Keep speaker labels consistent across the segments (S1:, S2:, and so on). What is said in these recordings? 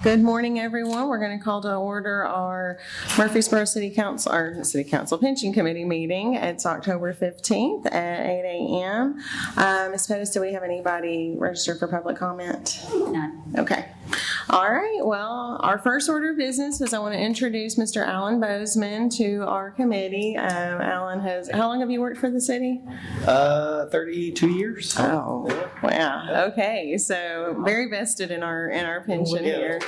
S1: Good morning, everyone. We're going to call to order our Murfreesboro City Council Pension Committee meeting. It's October 15th at 8 a.m. Ms. Pettis, do we have anybody registered for public comment?
S2: None.
S1: Okay. All right. Well, our first order of business is I want to introduce Mr. Alan Bozeman to our committee. Alan how long have you worked for the city?
S3: 32 years.
S1: Oh, wow. Okay. So very vested in our pension here.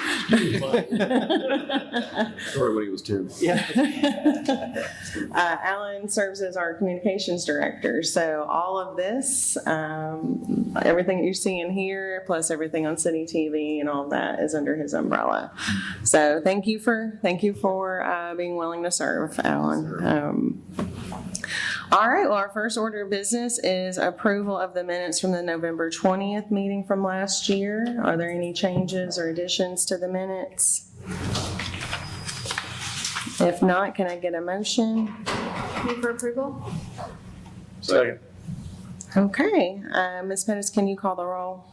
S4: Sorry when he was 10.
S3: Yeah.
S1: Alan serves as our communications director. So all of this, everything that you see in here, plus everything on City TV and all that is under his umbrella. So thank you for being willing to serve, Alan. All right, well, our first order of business is approval of the minutes from the November 20th meeting from last year. Are there any changes or additions to the minutes? If not, can I get a motion?
S2: Move for approval?
S3: Second.
S1: Okay, Ms. Pettis, can you call the roll?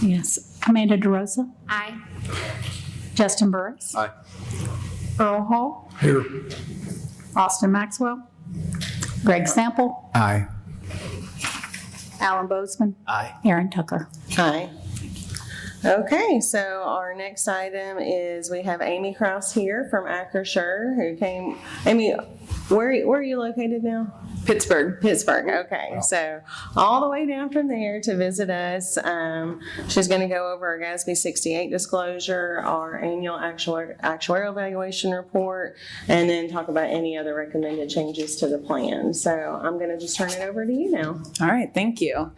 S5: Yes. Amanda DeRosa,
S2: Aye.
S5: Justin Burris,
S4: Aye.
S5: Earl Hall,
S4: Here.
S5: Austin Maxwell, Greg Sample,
S4: Aye.
S5: Alan Bozeman,
S3: Aye.
S5: Aaron Tucker.
S1: Aye. Okay, so our next item is we have Amy Krause here from Acrisure who came. Amy, where are you located now?
S6: Pittsburgh.
S1: Pittsburgh, okay. So all the way down from there to visit us. She's going to go over our GASB 68 disclosure, our annual actuarial evaluation report, and then talk about any other recommended changes to the plan. So I'm going to just turn it over to you now.
S6: All right, thank you.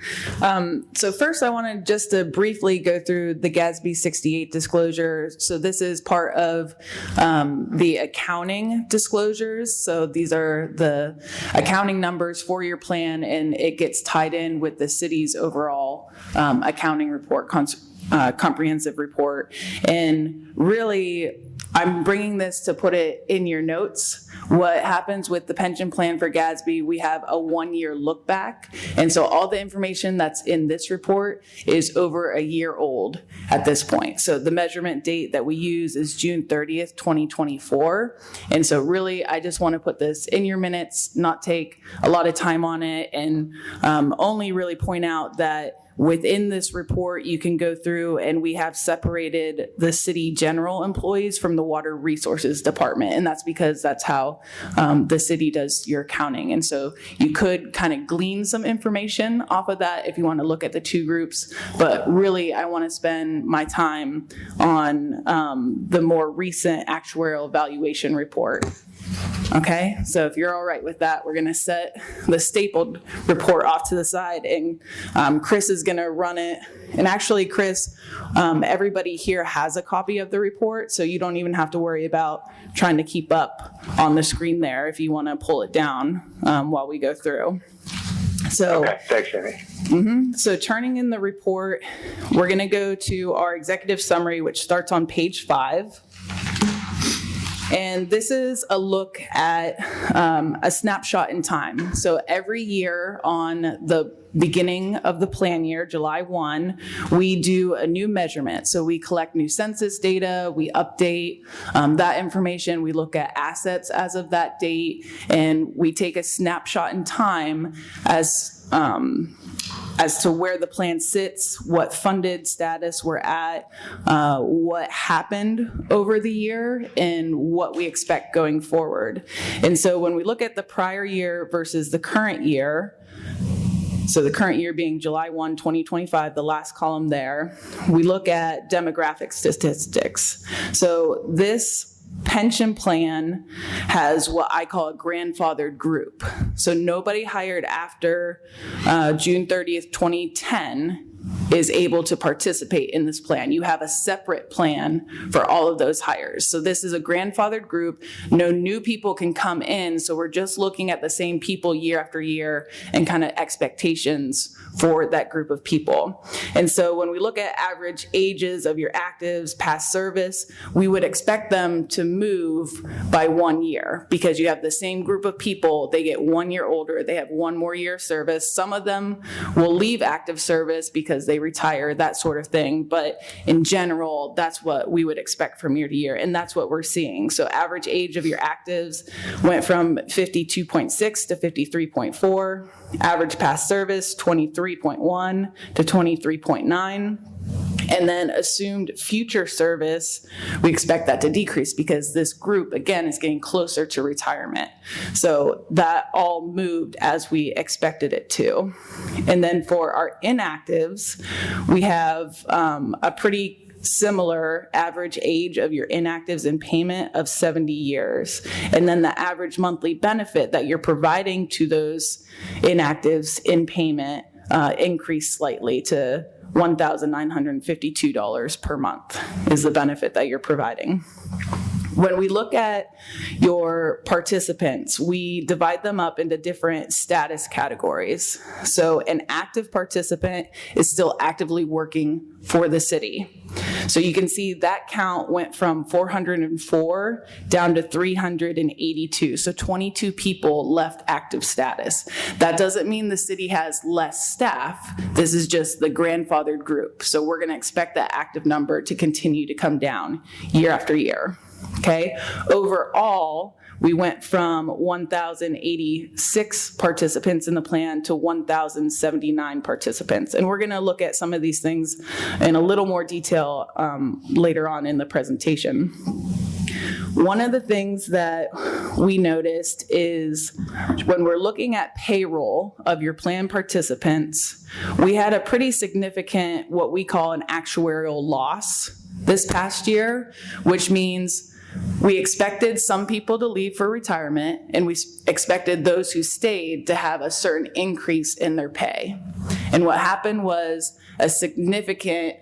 S6: So first I wanted just to briefly go through the GASB 68 disclosure. So this is part of the accounting disclosures. So these are the accounting numbers for your plan, and it gets tied in with the city's overall accounting report, comprehensive report. And really, I'm bringing this to put it in your notes. What happens with the pension plan for GASB, we have a 1-year look back. And so all the information that's in this report is over a year old at this point. So the measurement date that we use is June 30th, 2024. And so really, I just want to put this in your minutes, not take a lot of time on it, and only really point out that within this report, you can go through and we have separated the city general employees from the water resources department. And that's because that's how the city does your accounting. And so you could kind of glean some information off of that if you want to look at the two groups. But really, I want to spend my time on the more recent actuarial evaluation report. Okay, so if you're all right with that, we're going to set the stapled report off to the side, and Chris is going to run it. And actually, Chris, everybody here has a copy of the report, so you don't even have to worry about trying to keep up on the screen there if you want to pull it down while we go through. So,
S3: Okay, thanks, Amy.
S6: So turning in the report, we're going to go to our executive summary, which starts on page 5. And this is a look at a snapshot in time. So every year on the beginning of the plan year, July 1, we do a new measurement. So we collect new census data, we update that information, we look at assets as of that date, and we take a snapshot in time as to where the plan sits, what funded status we're at, what happened over the year, and what we expect going forward. And so when we look at the prior year versus the current year, so the current year being July 1, 2025, the last column there, we look at demographic statistics. So this pension plan has what I call a grandfathered group. So nobody hired after June 30th, 2010 is able to participate in this plan. You have a separate plan for all of those hires. So this is a grandfathered group. No new people can come in. So we're just looking at the same people year after year and kind of expectations for that group of people. And so when we look at average ages of your actives past service, we would expect them to move by 1 year because you have the same group of people. They get 1 year older. They have one more year of service. Some of them will leave active service because they they retire, that sort of thing. But in general, that's what we would expect from year to year. And that's what we're seeing. So average age of your actives went from 52.6 to 53.4. Average past service, 23.1 to 23.9. And then assumed future service, we expect that to decrease because this group, again, is getting closer to retirement. So that all moved as we expected it to. And then for our inactives, we have a pretty similar average age of your inactives in payment of 70 years. And then the average monthly benefit that you're providing to those inactives in payment increased slightly to $1,952 per month is the benefit that you're providing. When we look at your participants, we divide them up into different status categories. So an active participant is still actively working for the city. So you can see that count went from 404 down to 382. So 22 people left active status. That doesn't mean the city has less staff. This is just the grandfathered group. So we're going to expect that active number to continue to come down year after year. Okay. Overall, we went from 1,086 participants in the plan to 1,079 participants. And we're going to look at some of these things in a little more detail later on in the presentation. One of the things that we noticed is when we're looking at payroll of your plan participants, we had a pretty significant, what we call an actuarial loss this past year, which means we expected some people to leave for retirement, and we expected those who stayed to have a certain increase in their pay. And what happened was a significant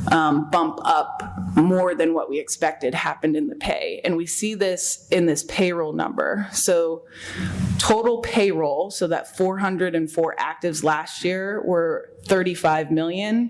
S6: bump up, more than what we expected, happened in the pay. And we see this in this payroll number. So total payroll, so that 404 actives last year were 35 million.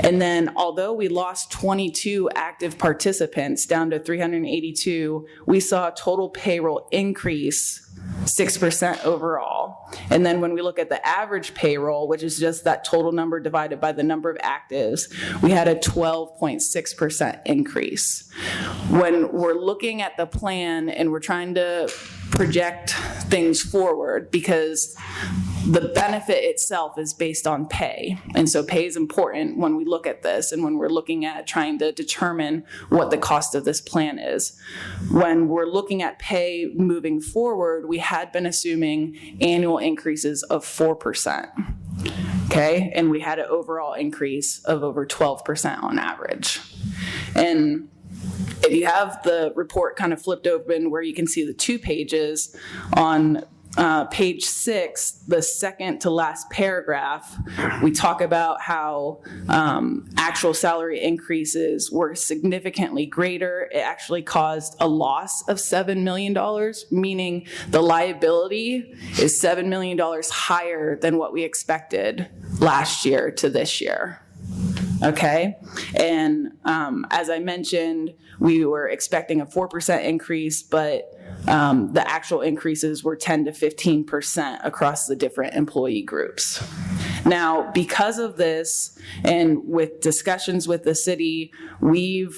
S6: And then although we lost 22 active participants down to 382, we saw total payroll increase 6% overall. And then when we look at the average payroll, which is just that total number divided by the number of actives, we had a 12.6% increase. When we're looking at the plan and we're trying to project things forward, because the benefit itself is based on pay. And so pay is important when we look at this and when we're looking at trying to determine what the cost of this plan is. When we're looking at pay moving forward, we had been assuming annual increases of 4%. Okay, and we had an overall increase of over 12% on average. And if you have the report kind of flipped open where you can see the 2 pages, on page 6, the second to last paragraph, we talk about how actual salary increases were significantly greater. It actually caused a loss of $7 million, meaning the liability is $7 million higher than what we expected last year to this year. Okay, and as I mentioned, we were expecting a 4% increase, but the actual increases were 10 to 15% across the different employee groups. Now, because of this, and with discussions with the city, we've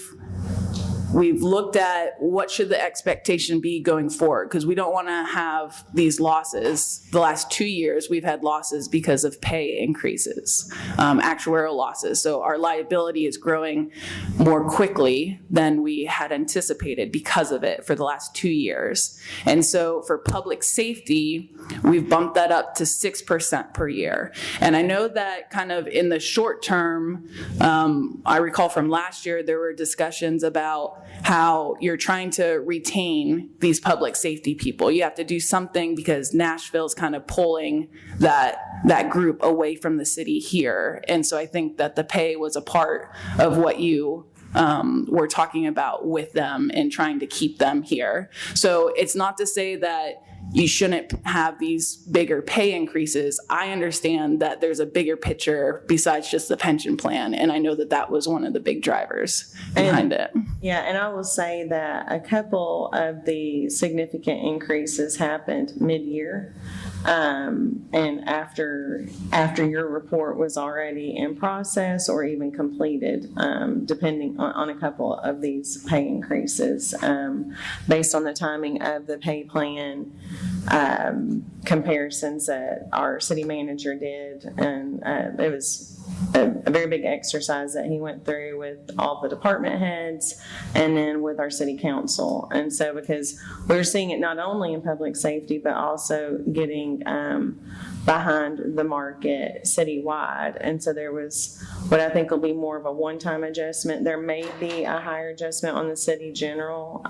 S6: looked at what should the expectation be going forward, because we don't want to have these losses. The last 2 years, we've had losses because of pay increases, actuarial losses. So our liability is growing more quickly than we had anticipated because of it for the last 2 years. And so for public safety, we've bumped that up to 6% per year. And I know that kind of in the short term, I recall from last year, there were discussions about how you're trying to retain these public safety people. You have to do something because Nashville's kind of pulling that group away from the city here. And so I think that the pay was a part of what you were talking about with them and trying to keep them here. So it's not to say that you shouldn't have these bigger pay increases. I understand that there's a bigger picture besides just the pension plan, and I know that that was one of the big drivers behind it.
S1: Yeah, and I will say that a couple of the significant increases happened mid-year. And after your report was already in process or even completed, depending on a couple of these pay increases, based on the timing of the pay plan comparisons that our city manager did. And it was a very big exercise that he went through with all the department heads and then with our city council. And so because we're seeing it not only in public safety, but also getting behind the market citywide. And so there was what I think will be more of a one-time adjustment. There may be a higher adjustment on the city general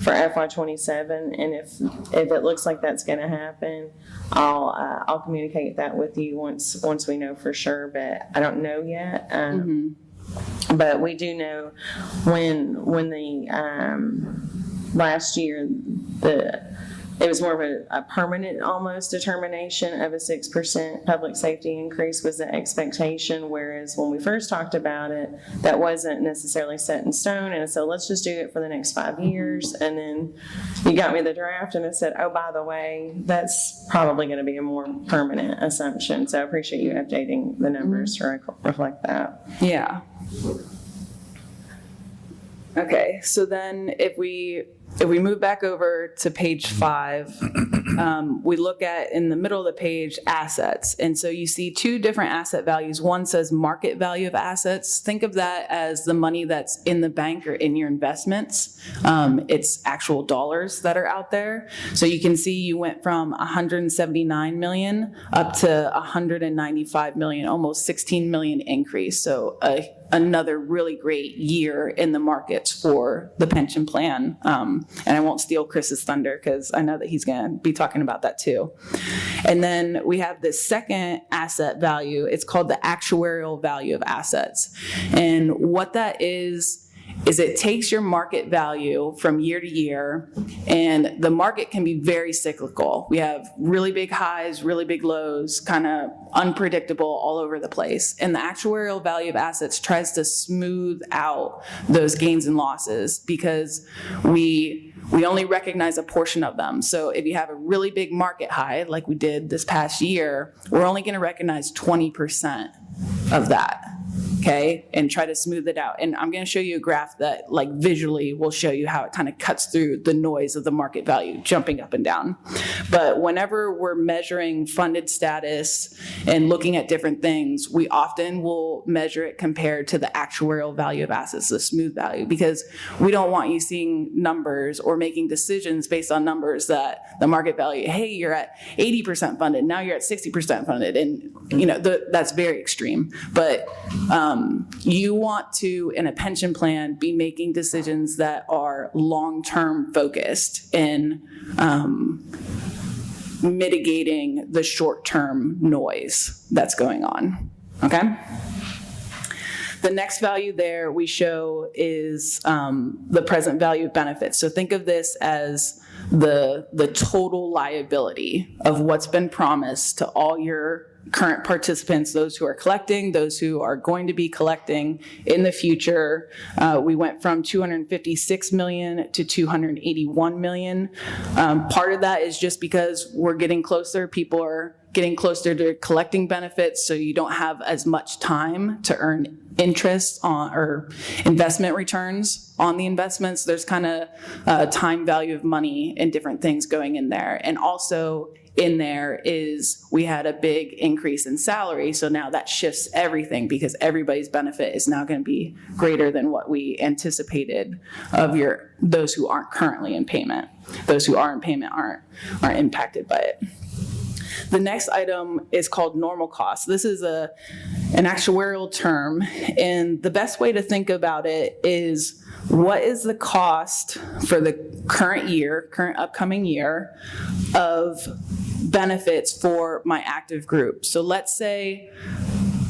S1: for FY27. And if it looks like that's going to happen, I'll communicate that with you once we know for sure, but I don't know yet. But we do know when the last year it was more of a permanent almost determination of a 6% public safety increase was the expectation, whereas when we first talked about it, that wasn't necessarily set in stone. And so let's just do it for the next 5 years. And then you got me the draft and it said, oh, by the way, that's probably going to be a more permanent assumption. So I appreciate you updating the numbers to reflect that.
S6: Yeah. Okay, so then if we move back over to page 5, we look at, in the middle of the page, assets. And so you see two different asset values. One says market value of assets. Think of that as the money that's in the bank or in your investments. It's actual dollars that are out there. So you can see you went from 179 million up to 195 million, almost 16 million increase. So another really great year in the markets for the pension plan. And I won't steal Chris's thunder because I know that he's going to be talking about that too. And then we have this second asset value. It's called the actuarial value of assets. And what that is it takes your market value from year to year, and the market can be very cyclical. We have really big highs, really big lows, kind of unpredictable all over the place. And the actuarial value of assets tries to smooth out those gains and losses because we only recognize a portion of them. So if you have a really big market high, like we did this past year, we're only going to recognize 20% of that. Okay, and try to smooth it out. And I'm going to show you a graph that like visually will show you how it kind of cuts through the noise of the market value jumping up and down. But whenever we're measuring funded status and looking at different things, we often will measure it compared to the actuarial value of assets, the smooth value, because we don't want you seeing numbers or making decisions based on numbers that the market value, hey, you're at 80% funded, now you're at 60% funded. And you know, that's very extreme. But you want to, in a pension plan, be making decisions that are long-term focused in mitigating the short-term noise that's going on, okay? The next value there we show is the present value of benefits. So think of this as the total liability of what's been promised to all your current participants, those who are collecting, those who are going to be collecting in the future. We went from 256 million to 281 million. Part of that is just because we're getting closer. People are getting closer to collecting benefits, so you don't have as much time to earn interest on or investment returns on the investments. There's kind of time value of money and different things going in there. And also in there is we had a big increase in salary, so now that shifts everything because everybody's benefit is now going to be greater than what we anticipated of those who aren't currently in payment. Those who are in payment aren't impacted by it. The next item is called normal cost. This is an actuarial term, and the best way to think about it is what is the cost for the current upcoming year of benefits for my active group. So let's say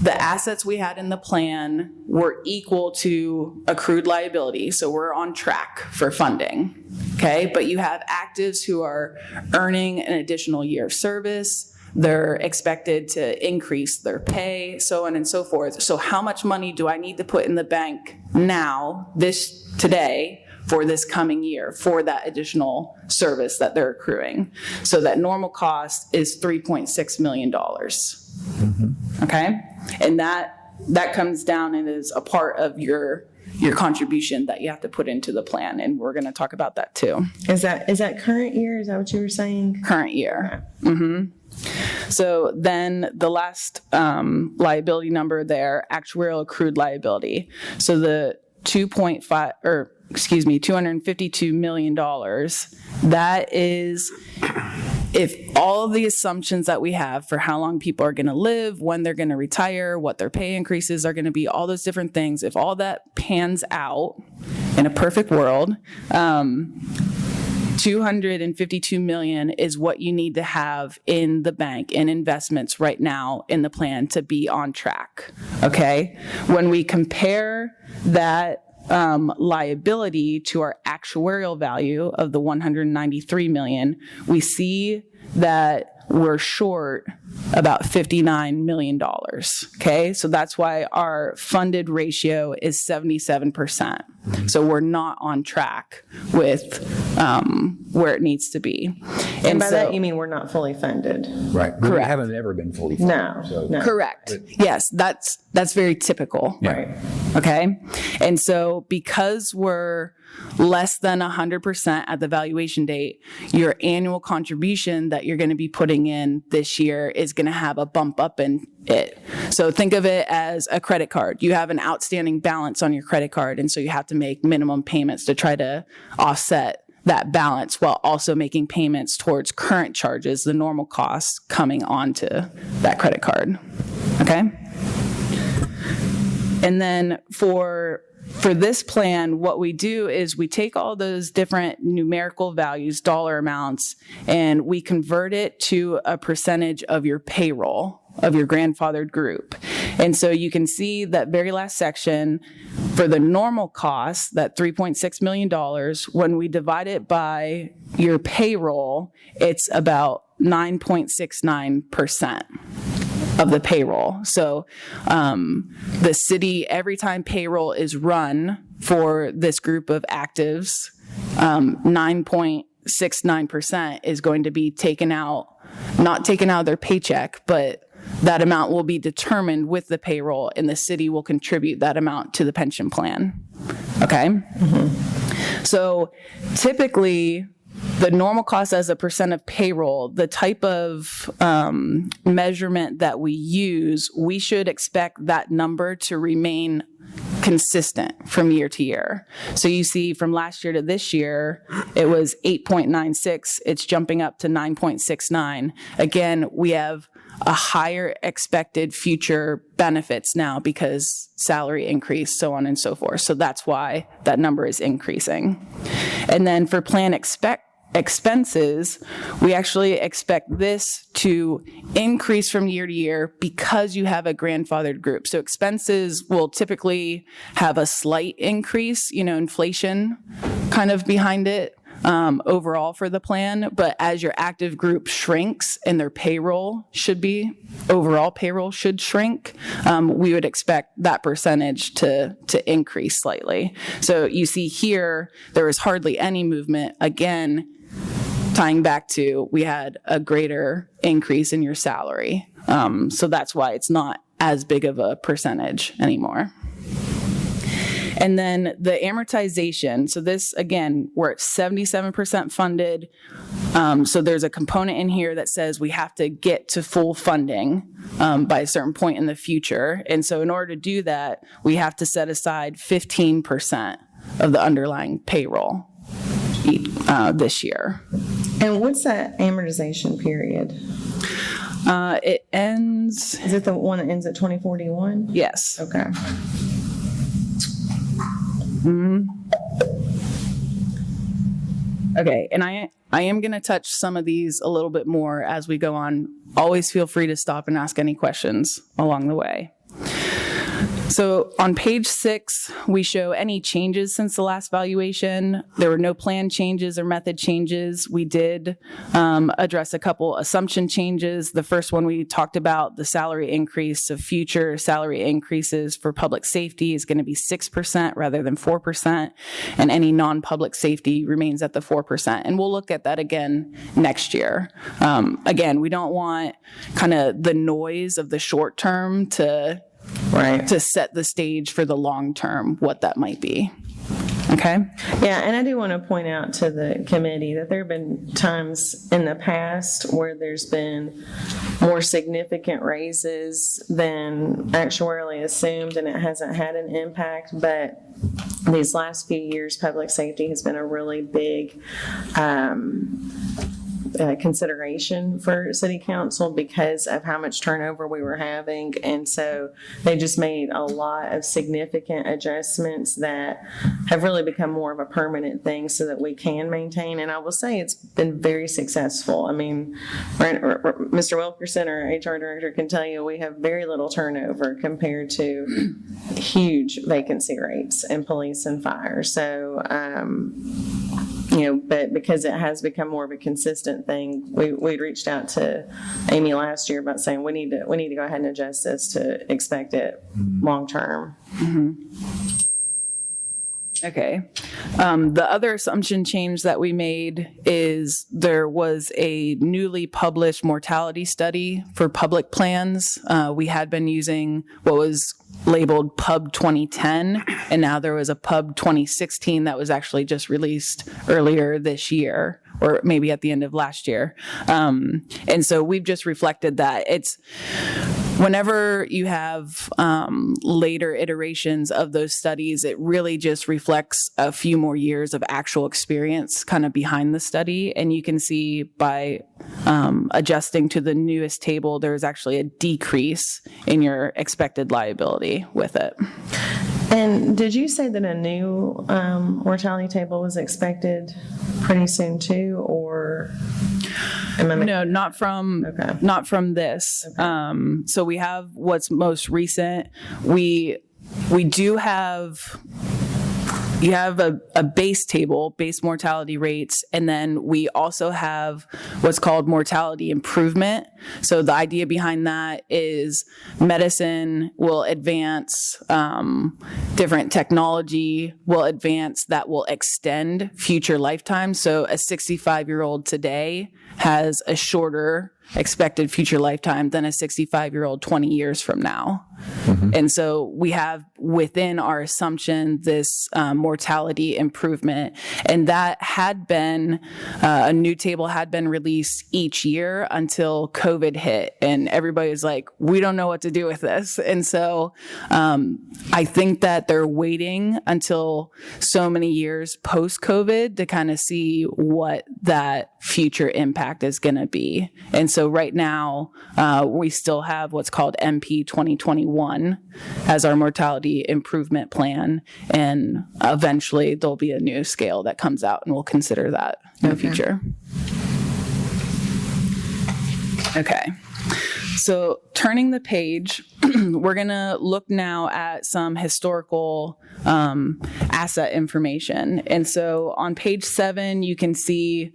S6: the assets we had in the plan were equal to accrued liability, so we're on track for funding, okay? But you have actives who are earning an additional year of service, they're expected to increase their pay, so on and so forth. So how much money do I need to put in the bank now, today, for this coming year for that additional service that they're accruing. So that normal cost is $3.6 million. Okay? And that comes down and is a part of your contribution that you have to put into the plan. And we're going to talk about that too.
S1: Is that current year? Is that what you were saying?
S6: Current year. So then the last liability number there, actuarial accrued liability. So the $252 million, that is if all of the assumptions that we have for how long people are going to live, when they're going to retire, what their pay increases are going to be, all those different things, if all that pans out in a perfect world, $252 million is what you need to have in the bank in investments right now in the plan to be on track. Okay? When we compare that liability to our actuarial value of the $193 million, we see that we're short about $59 million. Okay, so that's why our funded ratio is 77%. So we're not on track with where it needs to be.
S1: And by that you mean we're not fully funded?
S7: Right. We
S6: Correct.
S7: haven't ever been fully funded.
S1: No.
S6: Correct. Yes, that's very typical.
S1: Right.
S6: Okay. And so because we're less than 100% at the valuation date, your annual contribution that you're going to be putting in this year is going to have a bump up in it. So think of it as a credit card. You have an outstanding balance on your credit card, and so you have to make minimum payments to try to offset that balance while also making payments towards current charges, the normal costs coming onto that credit card. Okay? And then for this plan, what we do is we take all those different numerical values, dollar amounts, and we convert it to a percentage of your payroll, of your grandfathered group. And so you can see that very last section, for the normal cost, that $3.6 million, when we divide it by your payroll, it's about 9.69% of the payroll. So the city, every time payroll is run for this group of actives, 9.69% is going to be taken out, not taken out of their paycheck, but that amount will be determined with the payroll, and the city will contribute that amount to the pension plan. Okay? Mm-hmm. So typically, the normal cost as a percent of payroll, the type of measurement that we use, we should expect that number to remain consistent from year to year. So you see from last year to this year, it was 8.96. It's jumping up to 9.69. Again, we have a higher expected future benefits now because salary increase, so on and so forth. So that's why that number is increasing. And then for plan expenses, we actually expect this to increase from year to year because you have a grandfathered group. So expenses will typically have a slight increase, inflation kind of behind it overall for the plan. But as your active group shrinks and their overall payroll should shrink, we would expect that percentage to increase slightly. So you see here, there was hardly any movement. Again, tying back to we had a greater increase in your salary. So that's why it's not as big of a percentage anymore. And then the amortization. So this, again, we're at 77% funded. So there's a component in here that says we have to get to full funding by a certain point in the future. And so in order to do that, we have to set aside 15% of the underlying payroll this year.
S1: And what's that amortization period?
S6: It ends,
S1: Is it the one that ends at 2041?
S6: yes.
S1: Okay.
S6: Okay, and I am going to touch some of these a little bit more as we go on. Always feel free to stop and ask any questions along the way. So on page 6, we show any changes since the last valuation. There were no plan changes or method changes. We did address a couple assumption changes. The first one we talked about, the salary increase. So future salary increases for public safety is going to be 6% rather than 4%. And any non-public safety remains at the 4%. And we'll look at that again next year. Again, we don't want kind of the noise of the short term to set the stage for the long term, what that might be. Okay?
S1: Yeah, and I do want to point out to the committee that there have been times in the past where there's been more significant raises than actuarially assumed, and it hasn't had an impact. But these last few years, public safety has been a really big consideration for city council because of how much turnover we were having. And so they just made a lot of significant adjustments that have really become more of a permanent thing so that we can maintain. And I will say it's been very successful. I mean, Mr. Wilkerson, our HR director, can tell you we have very little turnover compared to huge vacancy rates in police and fire. So, but because it has become more of a consistent thing, we reached out to Amy last year about saying we need to go ahead and adjust this to expect it long term.
S6: Okay. The other assumption change that we made is there was a newly published mortality study for public plans. We had been using what was labeled Pub 2010, and now there was a Pub 2016 that was actually just released earlier this year, or maybe at the end of last year. And so we've just reflected that. It's whenever you have later iterations of those studies, it really just reflects a few more years of actual experience kind of behind the study. And you can see by adjusting to the newest table, there's actually a decrease in your expected liability with it.
S1: And did you say that a new mortality table was expected pretty soon too, or?
S6: No, not from this.
S1: Okay.
S6: So we have what's most recent. We do have. You have a base table, base mortality rates, and then we also have what's called mortality improvement. So the idea behind that is medicine will advance, different technology will advance that will extend future lifetimes. So a 65-year-old today has a shorter expected future lifetime than a 65-year-old 20 years from now. Mm-hmm. And so we have within our assumption this mortality improvement, and that had been a new table had been released each year until COVID hit, and everybody was like, we don't know what to do with this. And so I think that they're waiting until so many years post-COVID to kind of see what that future impact is going to be. And so right now we still have what's called MP 2021 as our mortality improvement plan, and eventually there'll be a new scale that comes out, and we'll consider that in the future. Okay. So turning the page, we're going to look now at some historical asset information. And so on page 7, you can see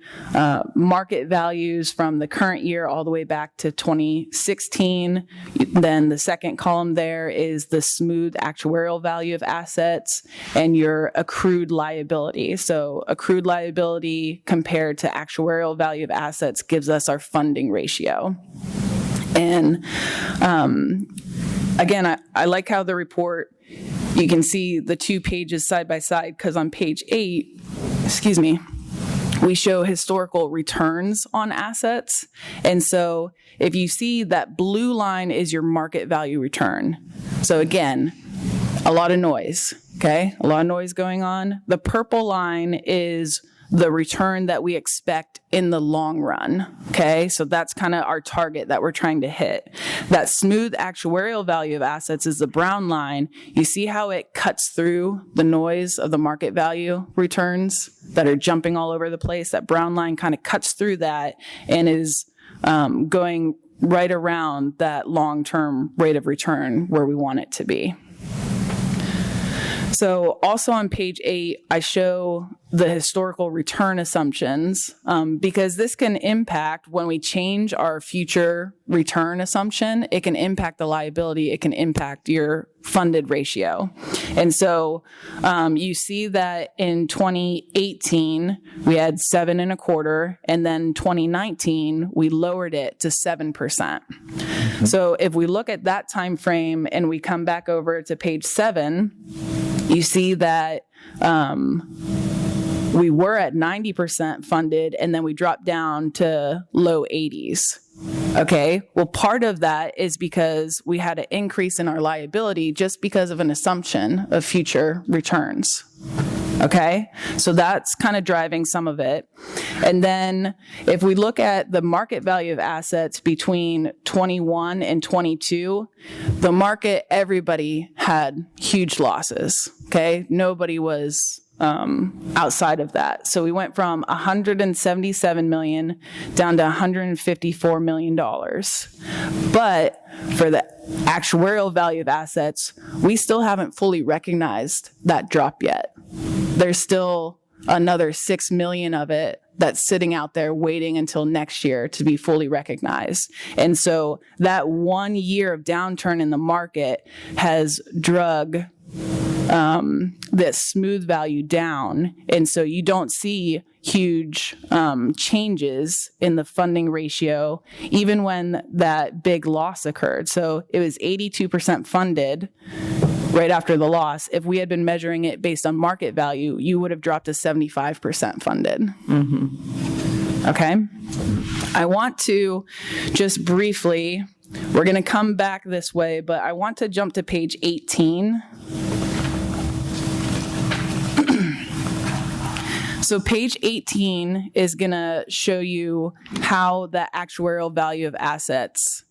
S6: market values from the current year all the way back to 2016. Then the second column there is the smooth actuarial value of assets and your accrued liability. So accrued liability compared to actuarial value of assets gives us our funding ratio. And again, I like how the report, you can see the 2 pages side by side, because on page 8, we show historical returns on assets. And so if you see that blue line is your market value return. So again, a lot of noise, okay? A lot of noise going on. The purple line is the return that we expect in the long run, okay? So that's kind of our target that we're trying to hit. That smooth actuarial value of assets is the brown line. You see how it cuts through the noise of the market value returns that are jumping all over the place? That brown line kind of cuts through that and is going right around that long-term rate of return where we want it to be. So also on page 8, I show the historical return assumptions because this can impact when we change our future return assumption. It can impact the liability. It can impact your funded ratio. And so you see that in 2018, we had 7.25, and then 2019, we lowered it to 7%. So if we look at that time frame and we come back over to page 7, you see that we were at 90% funded, and then we dropped down to low 80s. Okay, well, part of that is because we had an increase in our liability just because of an assumption of future returns. Okay, so that's kind of driving some of it. And then if we look at the market value of assets between 21 and 22, the market, everybody had huge losses. Okay, nobody was outside of that. So we went from 177 million down to 154 million dollars. But for the actuarial value of assets, we still haven't fully recognized that drop yet. There's still another 6 million of it that's sitting out there waiting until next year to be fully recognized. And so that 1 year of downturn in the market has drug this smooth value down. And so you don't see huge changes in the funding ratio, even when that big loss occurred. So it was 82% funded right after the loss. If we had been measuring it based on market value, you would have dropped to 75% funded. Mm-hmm. Okay. I want to just briefly, we're going to come back this way, but I want to jump to page 18. So page 18 is going to show you how the actuarial value of assets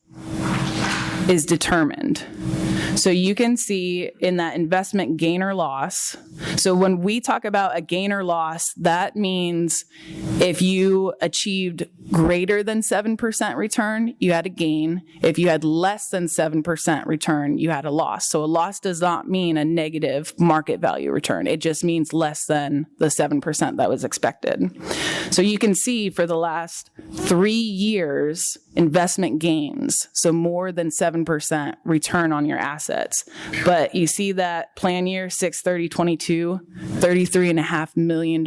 S6: is determined. So you can see in that investment gain or loss. So when we talk about a gain or loss, that means if you achieved greater than 7% return, you had a gain. If you had less than 7% return, you had a loss. So a loss does not mean a negative market value return. It just means less than the 7% that was expected. So you can see for the last 3 years, investment gains, so more than 7% return on your assets. But you see that plan year 6/30/22, $33.5 million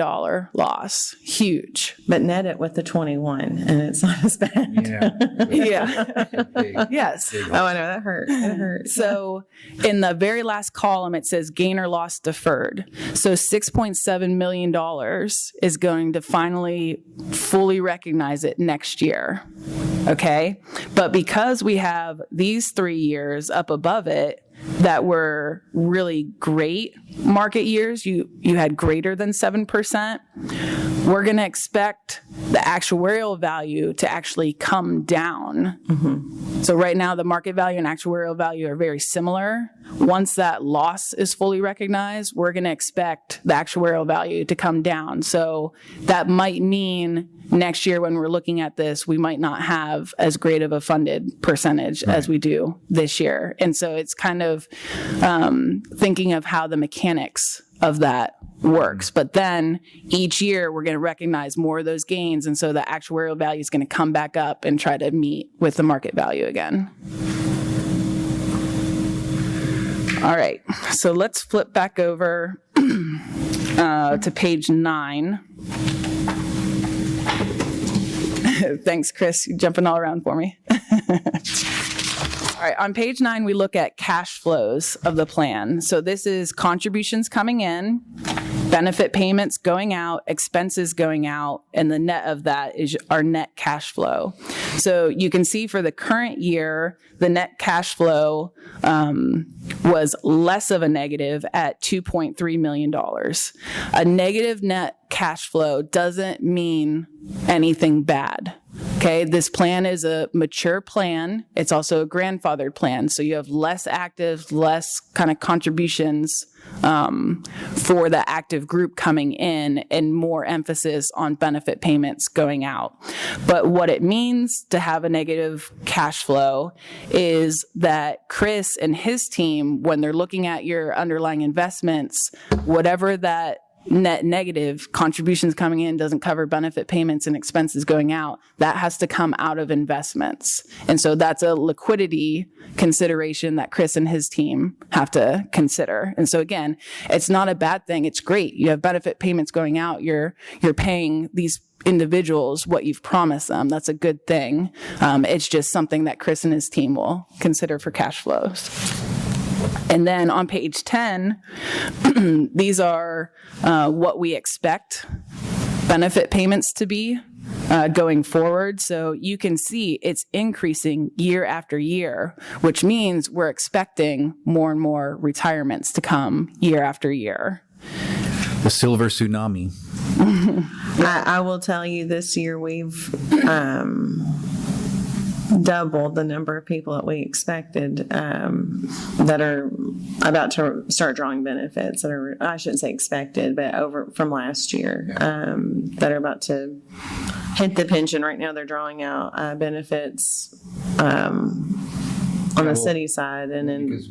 S6: loss. Huge.
S1: But net it with the 21, and it's not as bad.
S6: Yeah. Yes.
S1: Oh, I know, that hurt. It hurt.
S6: So in the very last column, it says gain or loss deferred. So $6.7 million is going to finally fully recognize it next year. Okay. But because we have these 3 years up above it that were really great market years, you had greater than 7%, we're going to expect the actuarial value to actually come down. Mm-hmm. So right now, the market value and actuarial value are very similar. Once that loss is fully recognized, we're going to expect the actuarial value to come down. So that might mean next year when we're looking at this, we might not have as great of a funded percentage as we do this year. And so it's kind of thinking of how the mechanics of that works. But then each year we're going to recognize more of those gains. And so the actuarial value is going to come back up and try to meet with the market value again. All right. So let's flip back over to page 9. Thanks, Chris. You're jumping all around for me. All right, on page 9, we look at cash flows of the plan. So this is contributions coming in, benefit payments going out, expenses going out, and the net of that is our net cash flow. So you can see for the current year, the net cash flow was less of a negative at $2.3 million. A negative net cash flow doesn't mean anything bad. Okay, this plan is a mature plan. It's also a grandfathered plan. So you have less active, less kind of contributions for the active group coming in and more emphasis on benefit payments going out. But what it means to have a negative cash flow is that Chris and his team, when they're looking at your underlying investments, whatever that net negative contributions coming in doesn't cover benefit payments and expenses going out, that has to come out of investments. And so that's a liquidity consideration that Chris and his team have to consider. And so again, it's not a bad thing. It's great. You have benefit payments going out. You're paying these individuals what you've promised them. That's a good thing. It's just something that Chris and his team will consider for cash flows. And then on page 10, these are what we expect benefit payments to be going forward. So you can see it's increasing year after year, which means we're expecting more and more retirements to come year after year.
S7: The silver tsunami.
S1: I will tell you this year we've doubled the number of people that we expected that are about to start drawing benefits that are, I shouldn't say expected, but over from last year that are about to hit the pension. Right now they're drawing out benefits on the city side, and then
S8: Because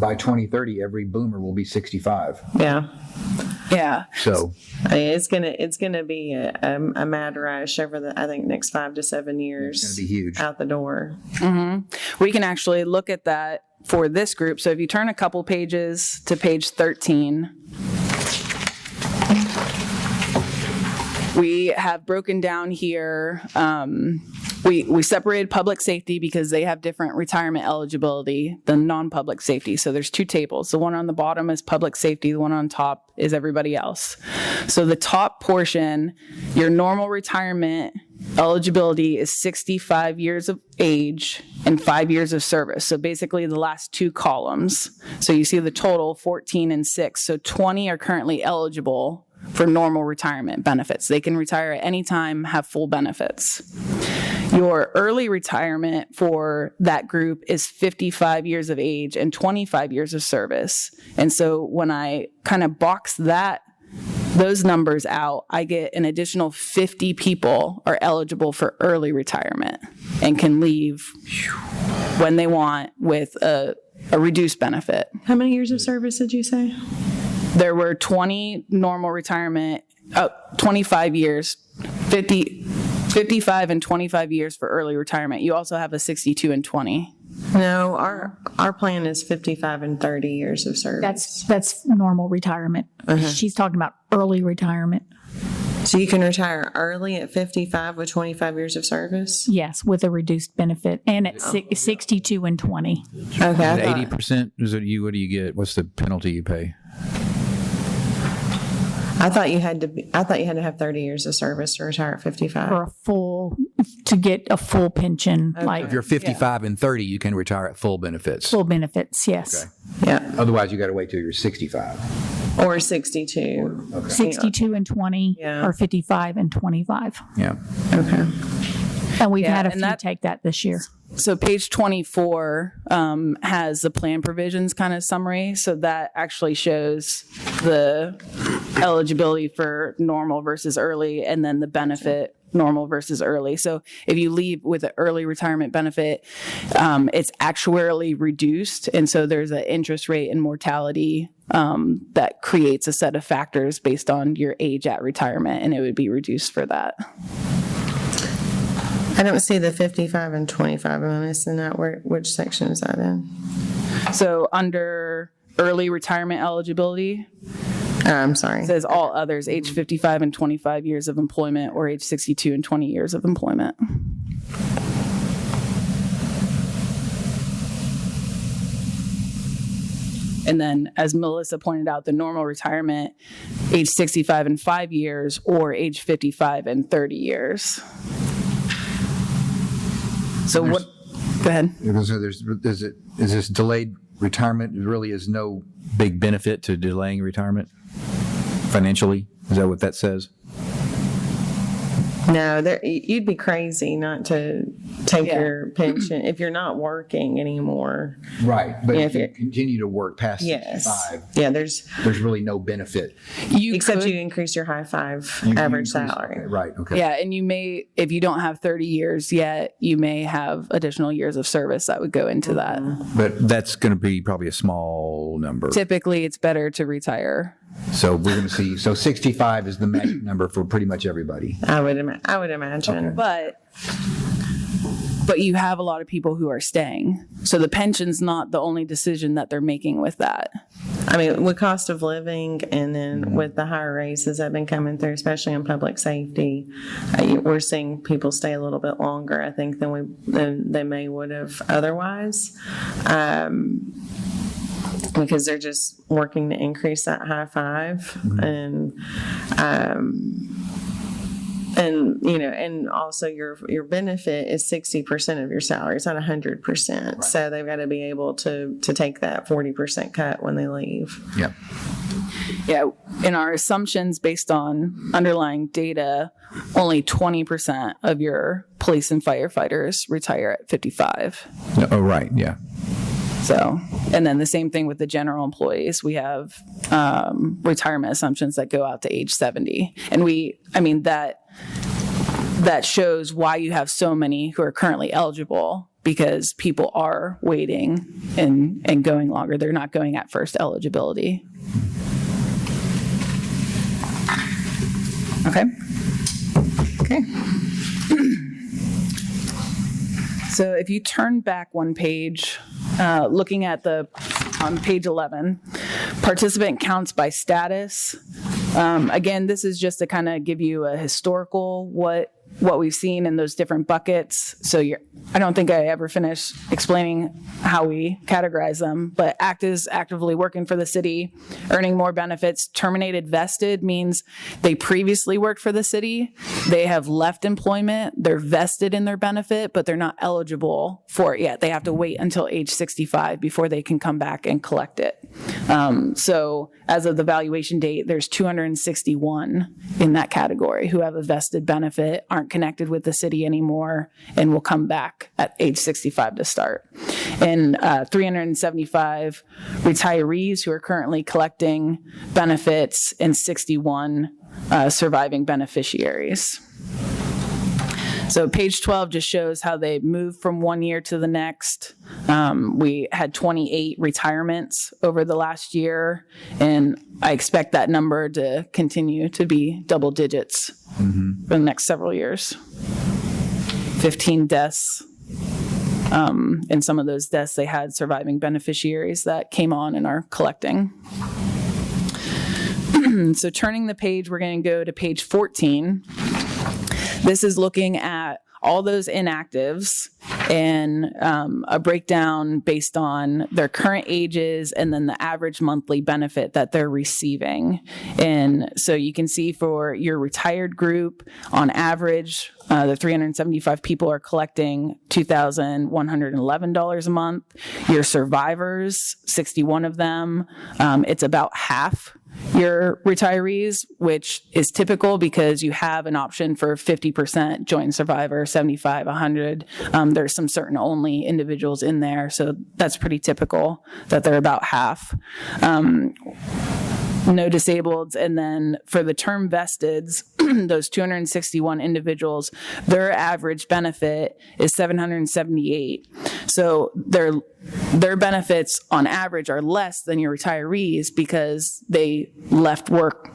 S8: by 2030, every boomer will be 65.
S1: yeah.
S6: Yeah.
S8: So
S1: I mean, it's gonna be a mad rush over the, I think, next 5 to 7 years.
S8: it's going to be huge.
S1: Out the door.
S6: We can actually look at that for this group. So if you turn a couple pages to page 13, we have broken down here, we separated public safety because they have different retirement eligibility than non-public safety. So there's two tables. The one on the bottom is public safety. The one on top is everybody else. So the top portion, your normal retirement eligibility is 65 years of age and 5 years of service. So basically the last two columns. So you see the total 14 and 6. So 20 are currently eligible for normal retirement benefits. They can retire at any time, have full benefits. Your early retirement for that group is 55 years of age and 25 years of service. And so when I kind of box those numbers out, I get an additional 50 people are eligible for early retirement and can leave when they want with a reduced benefit.
S1: How many years of service did you say?
S6: There were 20 normal retirement, 25 years, 55 and 25 years for early retirement. You also have a 62 and 20.
S1: No, our plan is 55 and 30 years of service.
S5: That's normal retirement. She's talking about early retirement.
S1: So you can retire early at 55 with 25 years of service?
S5: Yes, with a reduced benefit, and at 62 and 20.
S1: Okay. I
S7: And
S1: thought-
S7: 80%, is it you? What do you get? What's the penalty you pay?
S1: I thought you had to have 30 years of service to retire at 55.
S5: To get a full pension, like
S7: If you're 55 and 30, you can retire at full benefits.
S5: full benefits, yes.
S1: Yeah.
S8: Otherwise, you got to wait till you're 65.
S1: Or 62.
S5: 62 and 20,
S1: Yeah.
S5: or 55 and 25.
S7: Yeah.
S1: Okay.
S5: And we've
S6: Yeah,
S5: had a
S6: and
S5: few
S6: that-
S5: take that this year.
S6: So page 24 has the plan provisions kind of summary. So that actually shows the eligibility for normal versus early, and then the benefit normal versus early. So if you leave with an early retirement benefit, it's actuarially reduced. And so there's an interest rate and mortality that creates a set of factors based on your age at retirement, and it would be reduced for that.
S1: I don't see the 55 and 25. Am I missing that? Which section is that in?
S6: So under early retirement eligibility,
S1: Oh, I'm sorry.
S6: it says all others, age 55 and 25 years of employment, or age 62 and 20 years of employment. And then, as Melissa pointed out, the normal retirement, age 65 and 5 years, or age 55 and 30 years. So what, go ahead.
S8: So is this delayed retirement really is no
S7: Big benefit to delaying retirement financially? Is that what that says?
S1: No, you'd be crazy not to take
S6: Yeah.
S1: your pension if you're not working anymore.
S8: Right, but
S1: Yeah,
S8: if
S1: if
S8: you
S1: it-
S8: continue to work past
S1: Yes.
S8: 65,
S1: Yeah, there's,
S8: there's really no benefit.
S1: except you increase your high five
S8: You
S1: average
S8: increase-
S1: salary.
S8: okay, right, okay.
S6: Yeah, and you may, if you don't have 30 years yet, you may have additional years of service that would go into that.
S7: But that's going to be probably a small number.
S6: Typically, it's better to retire.
S8: So we're going to see, so 65 is the magic number for pretty much everybody.
S1: I would imagine.
S6: But you have a lot of people who are staying. So the pension's not the only decision that they're making with that.
S1: I mean, with cost of living and then with the higher raises that have been coming through, especially in public safety, we're seeing people stay a little bit longer, I think, than they may would have otherwise. Because they're just working to increase that high five and also your benefit is 60% of your salary. It's not 100%. So they've got to be able to take that 40% cut when they leave.
S8: Yep.
S6: Yeah, in our assumptions based on underlying data, only 20% of your police and firefighters retire at 55.
S7: Oh, right. Yeah.
S6: So, and then the same thing with the general employees. We have retirement assumptions that go out to age 70. And that shows why you have so many who are currently eligible, because people are waiting and going longer. They're not going at first eligibility. Okay. Okay. So if you turn back one page, looking at on page 11, participant counts by status. Again, this is just to kind of give you a historical what we've seen in those different buckets. So I don't think I ever finished explaining how we categorize them, but actively working for the city, earning more benefits. Terminated vested means they previously worked for the city. They have left employment. They're vested in their benefit, but they're not eligible for it yet. They have to wait until age 65 before they can come back and collect it. So as of the valuation date, there's 261 in that category who have a vested benefit, aren't connected with the city anymore, and will come back at age 65 to start. And 375 retirees who are currently collecting benefits, and 61 surviving beneficiaries. So page 12 just shows how they moved from one year to the next. We had 28 retirements over the last year, and I expect that number to continue to be double digits for the next several years. 15 deaths. And some of those deaths, they had surviving beneficiaries that came on and are collecting. So turning the page, we're going to go to page 14. This is looking at all those inactives and a breakdown based on their current ages and then the average monthly benefit that they're receiving. And so you can see for your retired group, on average, the 375 people are collecting $2,111 a month. Your survivors, 61 of them, it's about half your retirees, which is typical because you have an option for 50% joint survivor, 75, 100. There's some certain only individuals in there, so that's pretty typical that they're about half. No disableds. And then for the term vesteds, those 261 individuals, their average benefit is $778. So their benefits on average are less than your retirees because they left work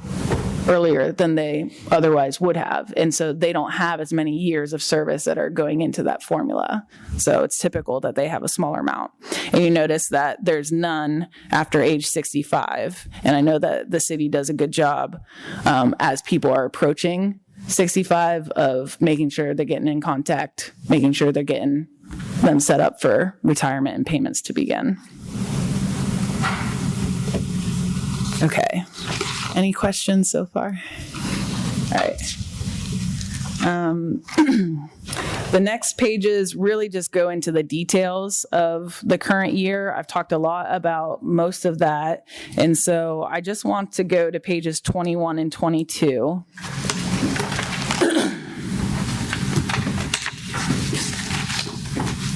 S6: earlier than they otherwise would have. And so they don't have as many years of service that are going into that formula. So it's typical that they have a smaller amount. And you notice that there's none after age 65. And I know that the city does a good job as people are approaching 65 of making sure they're getting in contact, making sure they're getting them set up for retirement and payments to begin. Okay. Any questions so far? All right. The next pages really just go into the details of the current year. I've talked a lot about most of that. And so I just want to go to pages 21 and 22.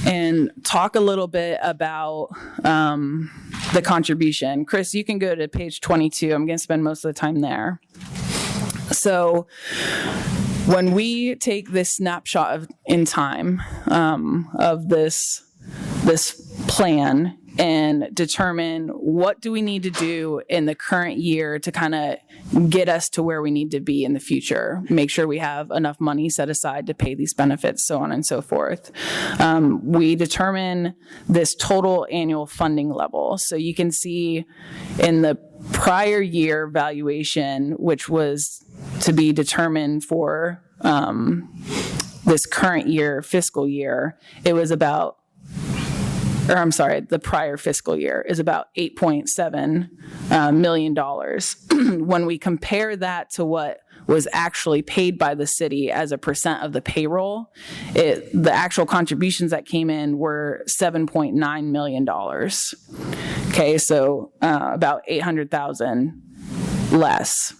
S6: and talk a little bit about the contribution. Chris, you can go to page 22. I'm going to spend most of the time there. So when we take this snapshot in time of this plan and determine what do we need to do in the current year to kind of get us to where we need to be in the future, make sure we have enough money set aside to pay these benefits, so on and so forth. We determine this total annual funding level. So you can see in the prior year valuation, which was to be determined for this current year, fiscal year, it was about, or I'm sorry, the prior fiscal year is about $8.7 million. When we compare that to what was actually paid by the city as a percent of the payroll, the actual contributions that came in were $7.9 million. Okay, so about $800,000 less.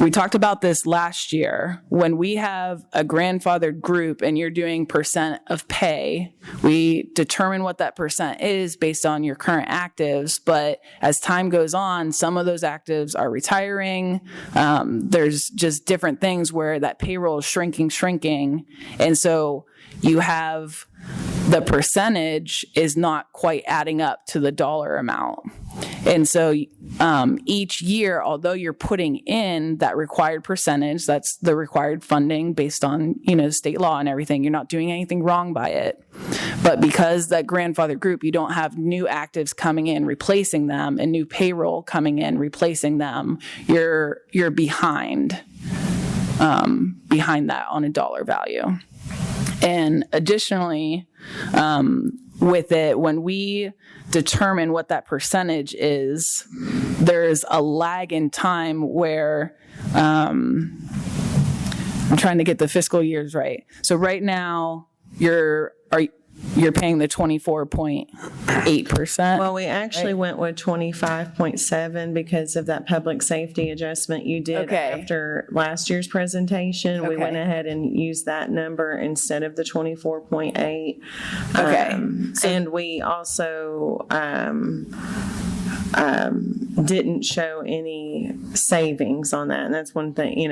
S6: We talked about this last year. When we have a grandfathered group and you're doing percent of pay, we determine what that percent is based on your current actives. But as time goes on, some of those actives are retiring. There's just different things where that payroll is shrinking. And so you have the percentage is not quite adding up to the dollar amount. And so each year, although you're putting in that required percentage, that's the required funding based on, state law and everything, you're not doing anything wrong by it. But because that grandfather group, you don't have new actives coming in, replacing them, and new payroll coming in, replacing them, you're behind that on a dollar value. And additionally, with it, when we determine what that percentage is, there's a lag in time where I'm trying to get the fiscal years right. So right now, you're paying the 24.8%.
S1: Well, we actually went with 25.7 because of that public safety adjustment you did after last year's presentation. We went ahead and used that number instead of the 24.8. And we also didn't show any savings on that. And that's one thing,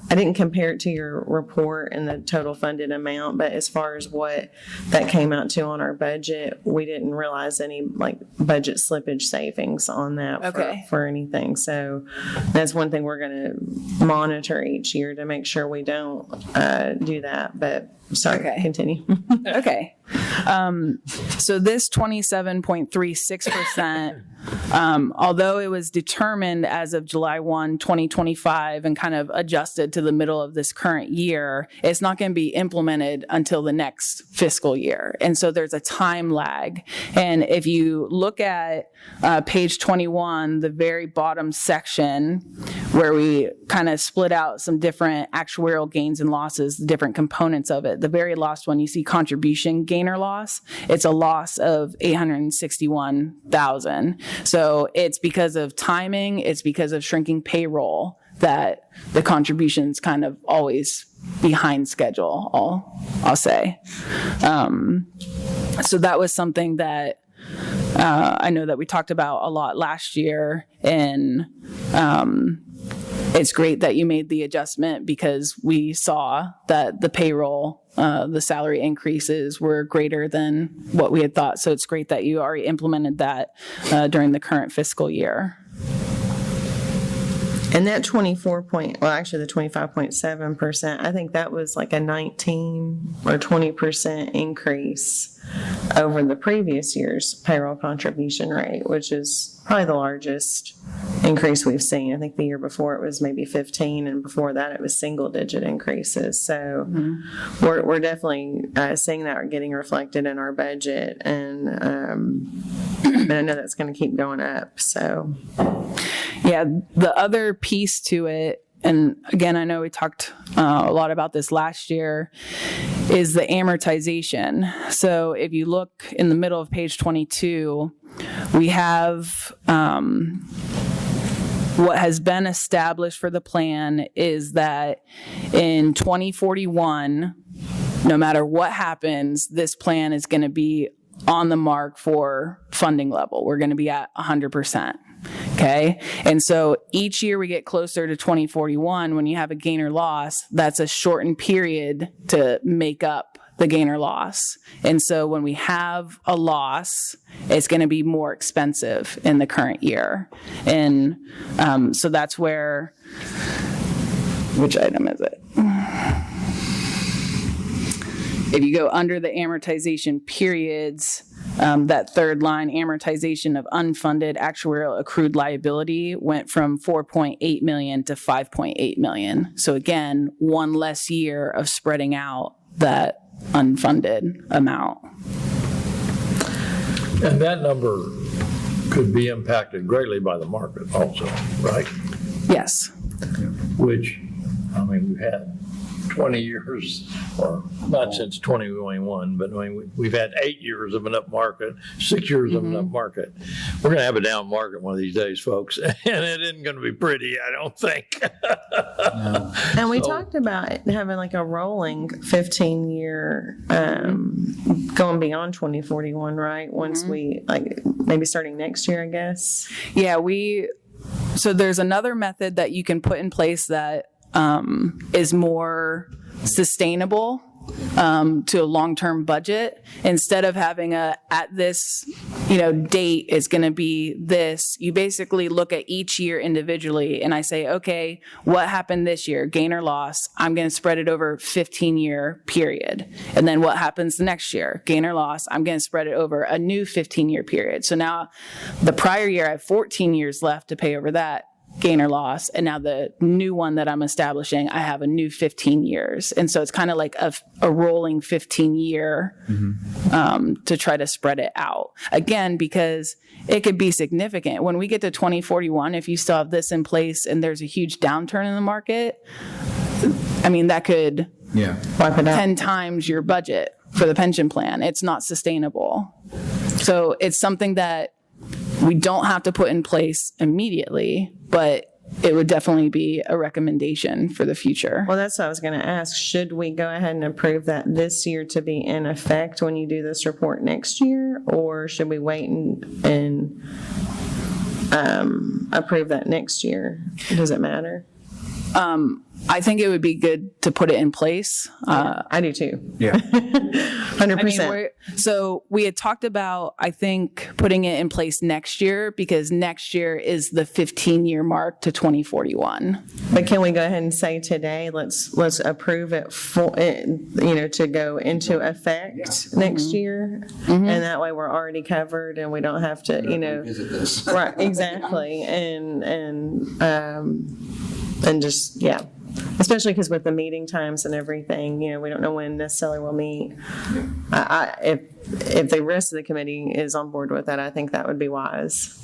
S1: I didn't compare it to your report and the total funded amount, but as far as what that came out to on our budget, we didn't realize any budget slippage savings on that for anything. So that's one thing we're going to monitor each year to make sure we don't do that. But sorry, continue.
S6: Okay. So this 27.36%, although it was determined as of July 1, 2025 and kind of adjusted to the middle of this current year, it's not going to be implemented until the next fiscal year. And so there's a time lag. And if you look at page 21, the very bottom section where we kind of split out some different actuarial gains and losses, the different components of it, the very last one, you see contribution gain or loss. It's a loss of $861,000. So it's because of timing, it's because of shrinking payroll that the contribution's kind of always behind schedule, I'll say. So that was something that I know that we talked about a lot last year, and it's great that you made the adjustment because we saw that the payroll, the salary increases were greater than what we had thought. So it's great that you already implemented that during the current fiscal year.
S1: And that the 25.7%, I think that was like a 19 or 20% increase over the previous year's payroll contribution rate, which is probably the largest increase we've seen. I think the year before it was maybe 15, and before that it was single-digit increases. So we're definitely seeing that getting reflected in our budget, and I know that's going to keep going up. So.
S6: Yeah, the other piece to it, and again, I know we talked a lot about this last year, is the amortization. So if you look in the middle of page 22, we have what has been established for the plan is that in 2041, no matter what happens, this plan is going to be on the mark for funding level. We're going to be at 100%. Okay. And so each year we get closer to 2041, when you have a gain or loss, that's a shortened period to make up the gain or loss. And so when we have a loss, it's going to be more expensive in the current year. And so that's where, which item is it? If you go under the amortization periods, that third line, amortization of unfunded actuarial accrued liability, went from 4.8 million to 5.8 million. So again, one less year of spreading out that unfunded amount.
S9: And that number could be impacted greatly by the market also, right?
S6: Yes.
S9: Which, I mean, we've had 20 years, or not since 2021, but I mean, we've had 8 years of an up market, 6 years of an up market. We're going to have a down market one of these days, folks, and it isn't going to be pretty, I don't think.
S1: And we talked about having like a rolling 15-year, going beyond 2041, right? Once we, like, maybe starting next year, I guess.
S6: Yeah, so there's another method that you can put in place that is more sustainable to a long-term budget. Instead of having at this date is going to be this, you basically look at each year individually, and I say, okay, what happened this year, gain or loss? I'm going to spread it over 15-year period. And then what happens the next year, gain or loss? I'm going to spread it over a new 15-year period. So now the prior year, I have 14 years left to pay over that gain or loss, and now the new one that I'm establishing, I have a new 15 years. And so it's kind of like a rolling 15-year to try to spread it out. Again, because it could be significant. When we get to 2041, if you still have this in place and there's a huge downturn in the market, I mean, that could
S1: Wipe it out.
S6: 10 times your budget for the pension plan. It's not sustainable. So it's something that we don't have to put in place immediately, but it would definitely be a recommendation for the future.
S1: Well, that's what I was going to ask. Should we go ahead and approve that this year to be in effect when you do this report next year? Or should we wait and approve that next year? Does it matter?
S6: I think it would be good to put it in place.
S1: I do too.
S8: Yeah.
S1: 100%.
S6: So we had talked about, I think, putting it in place next year, because next year is the 15-year mark to 2041.
S1: But can we go ahead and say today, let's approve it for, to go into effect next year? And that way we're already covered and we don't have to,
S4: Visit this.
S1: right, exactly. And just, yeah. Especially because with the meeting times and everything, we don't know when necessarily we'll meet. If the rest of the committee is on board with that, I think that would be wise.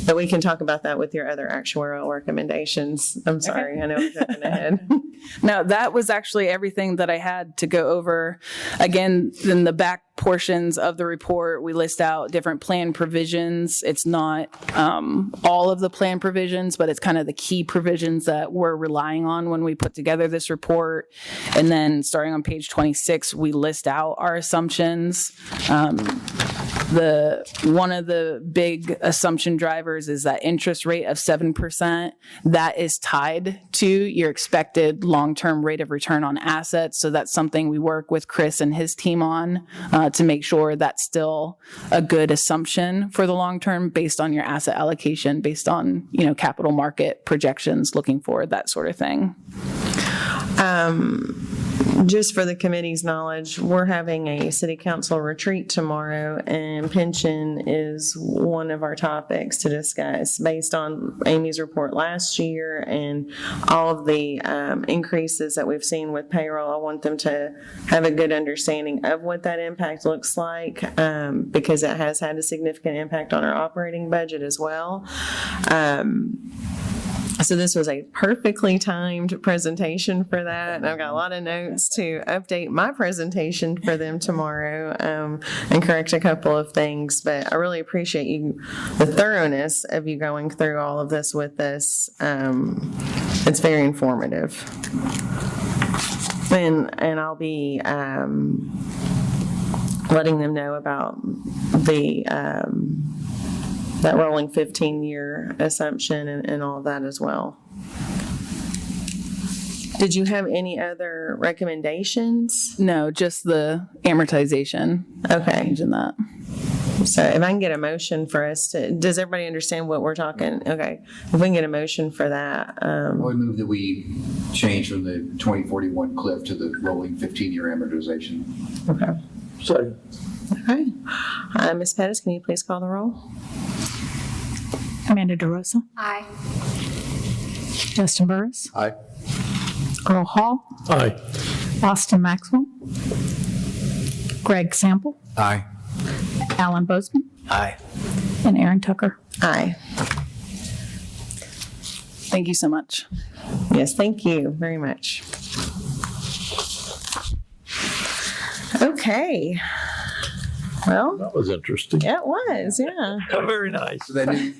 S1: But we can talk about that with your other actuarial recommendations. I'm sorry, I know I'm jumping ahead.
S6: Now, that was actually everything that I had to go over. Again, in the back portions of the report, we list out different plan provisions. It's not all of the plan provisions, but it's kind of the key provisions that we're relying on when we put together this report. And then starting on page 26, we list out our assumptions. One of the big assumption drivers is that interest rate of 7%. That is tied to your expected long-term rate of return on assets. So that's something we work with Chris and his team on to make sure that's still a good assumption for the long term based on your asset allocation, based on capital market projections, looking forward, that sort of thing.
S1: Just for the committee's knowledge, we're having a city council retreat tomorrow, and pension is one of our topics to discuss based on Amy's report last year and all of the increases that we've seen with payroll. I want them to have a good understanding of what that impact looks like, because it has had a significant impact on our operating budget as well. So this was a perfectly timed presentation for that. And I've got a lot of notes to update my presentation for them tomorrow and correct a couple of things. But I really appreciate the thoroughness of you going through all of this with us. It's very informative. And I'll be letting them know about the that rolling 15-year assumption and all of that as well. Did you have any other recommendations?
S6: No, just the amortization.
S1: Okay.
S6: Changing that.
S1: So if I can get a motion for us to, does everybody understand what we're talking? Okay. If we can get a motion for that.
S8: I would move that we change from the 2041 cliff to the rolling 15-year amortization.
S1: Okay.
S9: Second.
S1: Okay. Ms. Pettis, can you please call the roll?
S5: Amanda DeRosa,
S2: Aye.
S5: Justin Burris,
S4: Aye.
S5: Earl Hall,
S9: Aye.
S5: Austin Maxwell, Greg Sample,
S7: Aye.
S5: Alan Bozeman,
S3: Aye.
S5: and Aaron Tucker.
S1: Aye.
S6: Thank you so much.
S1: Yes, thank you very much. Okay. Well,
S9: That was interesting.
S1: yeah, it was, yeah.
S9: Very nice.
S8: So that new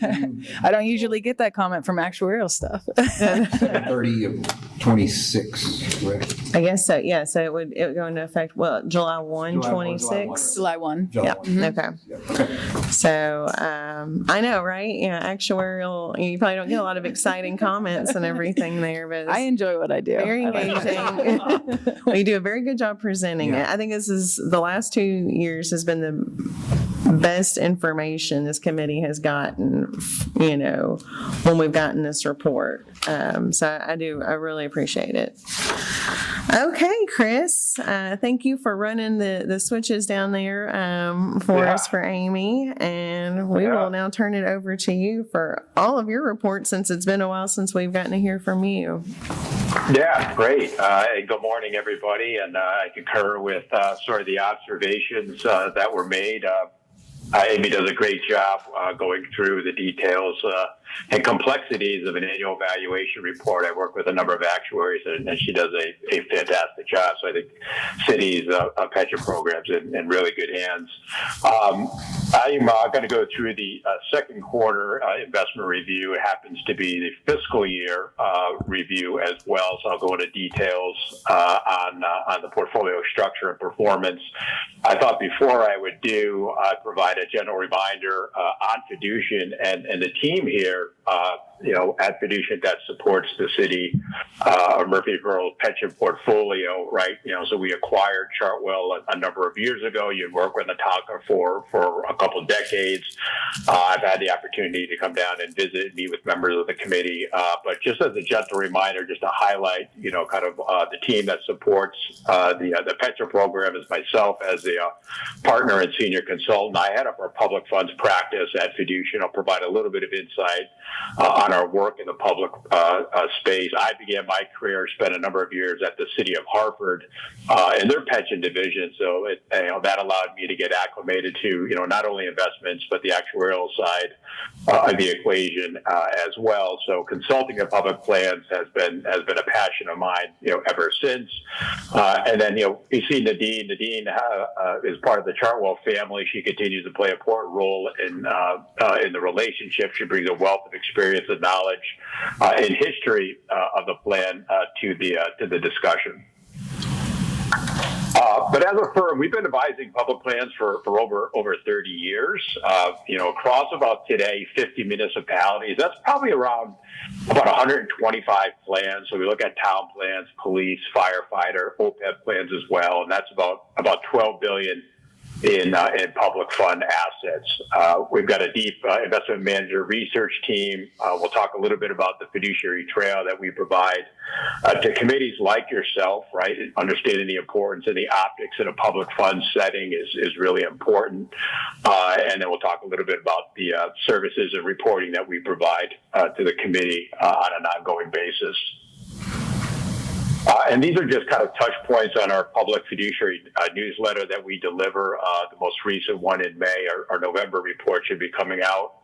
S6: I don't usually get that comment from actuarial stuff.
S8: 30 of 26, right?
S1: I guess so, yeah, so it would go into effect, well, July 1,
S8: July 1,
S1: 26?
S6: July 1.
S8: July
S1: Yeah,
S8: 1.
S1: okay.
S8: Yeah, okay.
S1: So, I know, right? Yeah, actuarial, you probably don't get a lot of exciting comments and everything there, but
S6: I
S1: it's
S6: enjoy what I do.
S1: very
S6: I like it.
S1: engaging. Well, you do a very good job presenting it. I think this is, the last 2 years has been the best information this committee has gotten, you know, when we've gotten this report. So I really appreciate it. Okay, Chris, thank you for running the switches down there for us for Amy. And we will now turn it over to you for all of your reports, since it's been a while since we've gotten to hear from you.
S10: Yeah, great. And good morning, everybody. And I concur with sort of the observations that were made. Amy does a great job going through the details and complexities of an annual evaluation report. I work with a number of actuaries, and she does a fantastic job. So I think cities' pension programs in really good hands. I'm going to go through the second quarter investment review. It happens to be the fiscal year review as well. So I'll go into details on the portfolio structure and performance. I thought before I would provide a general reminder on Fiducian and the team here, at Fiducian that supports the city of Murfreesboro's pension portfolio, right? So we acquired Chartwell a number of years ago. You'd worked with Natanka for a couple of decades. I've had the opportunity to come down and visit and meet with members of the committee. But just as a gentle reminder, just to highlight, the team that supports the pension program is myself as the partner and senior consultant. I head up our public funds practice at Fiducian. I'll provide a little bit of insight on our work in the public space. I began my career, spent a number of years at the city of Hartford in their pension division. So that allowed me to get acclimated to, not only investments, but the actuarial side of the equation as well. So consulting in public plans has been a passion of mine, ever since. And then, you see Nadine. Nadine is part of the Chartwell family. She continues to play an important role in the relationship. She brings a wealth of experience and knowledge and history of the plan to the discussion. But as a firm, we've been advising public plans for over 30 years. Across about today 50 municipalities. That's probably about 125 plans. So we look at town plans, police, firefighter, OPEB plans as well, and that's about 12 billion in public fund assets. We've got a deep investment manager research team. We'll talk a little bit about the fiduciary trail that we provide to committees like yourself, right? Understanding the importance and the optics in a public fund setting is really important. And then we'll talk a little bit about the services and reporting that we provide to the committee on an ongoing basis. And these are just kind of touch points on our public fiduciary newsletter that we deliver. The most recent one in May, our November report should be coming out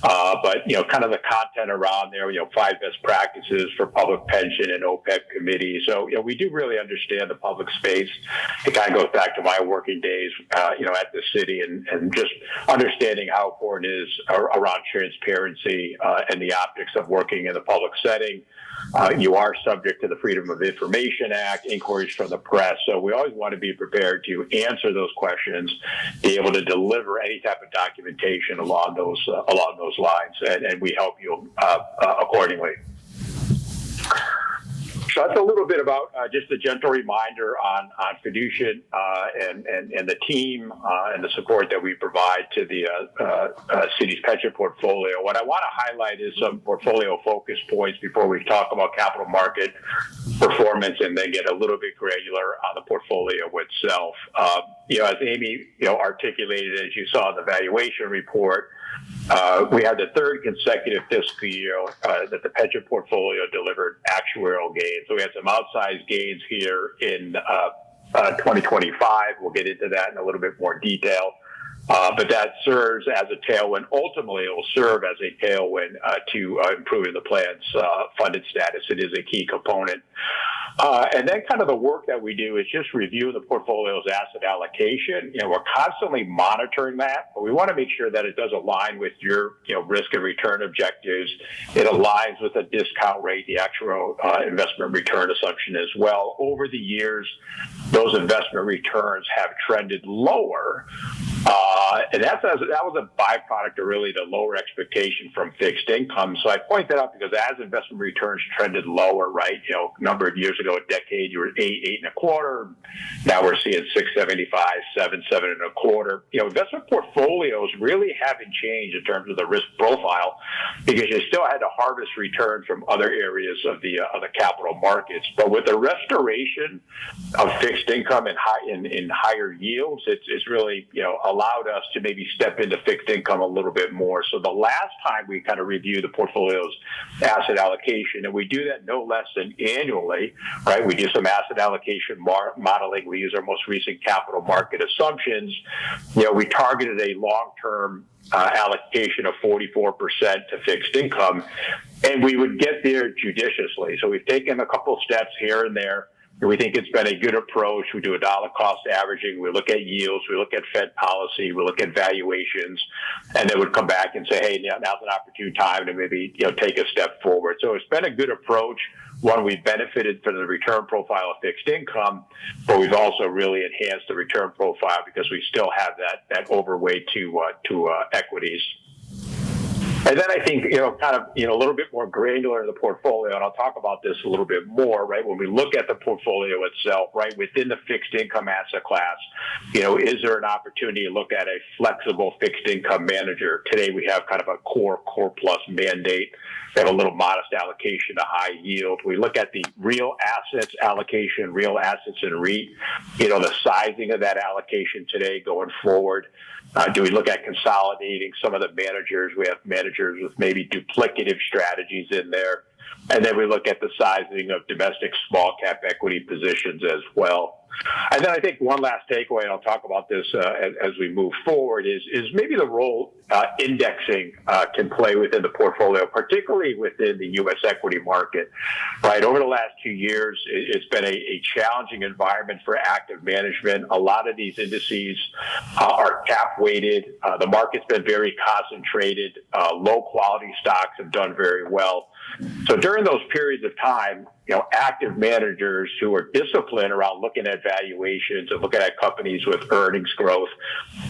S10: But, kind of the content around there, 5 best practices for public pension and OPEB committees. So, we do really understand the public space. It kind of goes back to my working days, at the city and just understanding how important it is around transparency and the optics of working in the public setting. You are subject to the Freedom of Information Act, inquiries from the press. So we always want to be prepared to answer those questions, be able to deliver any type of documentation along those lines, and we help you accordingly. So that's a little bit about just a gentle reminder on Fiducian and the team and the support that we provide to the city's pension portfolio. What I want to highlight is some portfolio focus points before we talk about capital market performance and then get a little bit granular on the portfolio itself. As Amy articulated, as you saw in the valuation report, we had the 3rd consecutive fiscal year that the pension portfolio delivered actuarial gains. So we had some outsized gains here in 2025. We'll get into that in a little bit more detail. But that serves as a tailwind. Ultimately, it will serve as a tailwind to improving the plan's funded status. It is a key component. And then kind of the work that we do is just review the portfolio's asset allocation. We're constantly monitoring that, but we want to make sure that it does align with your, risk and return objectives. It aligns with the discount rate, the actual investment return assumption as well. Over the years, those investment returns have trended lower. And that was a byproduct of really the lower expectation from fixed income. So I point that out because as investment returns trended lower, right, a number of years ago, a decade, you were 8.25. Now we're seeing 6.75, 7.25. Investment portfolios really haven't changed in terms of the risk profile because you still had to harvest returns from other areas of the capital markets. But with the restoration of fixed income and higher yields, it's really allowed us to maybe step into fixed income a little bit more. So the last time we kind of review the portfolio's asset allocation, and we do that no less than annually, right? We do some asset allocation modeling. We use our most recent capital market assumptions. We targeted a long-term allocation of 44% to fixed income, and we would get there judiciously. So we've taken a couple of steps here and there. We think it's been a good approach. We do a dollar cost averaging. We look at yields. We look at Fed policy. We look at valuations, and then we'd come back and say, hey, now's an opportune time to maybe take a step forward. So it's been a good approach. One, we've benefited from the return profile of fixed income, but we've also really enhanced the return profile because we still have that overweight to equities. And then I think, kind of, a little bit more granular in the portfolio, and I'll talk about this a little bit more, right? When we look at the portfolio itself, right, within the fixed income asset class, is there an opportunity to look at a flexible fixed income manager? Today we have kind of a core plus mandate. We have a little modest allocation to high yield. We look at the real assets allocation, real assets in REIT, the sizing of that allocation today going forward. Do we look at consolidating some of the managers? We have managers with maybe duplicative strategies in there. And then we look at the sizing of domestic small cap equity positions as well. And then I think one last takeaway, and I'll talk about this as we move forward, is maybe the role indexing can play within the portfolio, particularly within the U.S. equity market. Right, over the last 2 years, it's been a challenging environment for active management. A lot of these indices are cap weighted. The market's been very concentrated. Low quality stocks have done very well. So during those periods of time, active managers who are disciplined around looking at valuations and looking at companies with earnings growth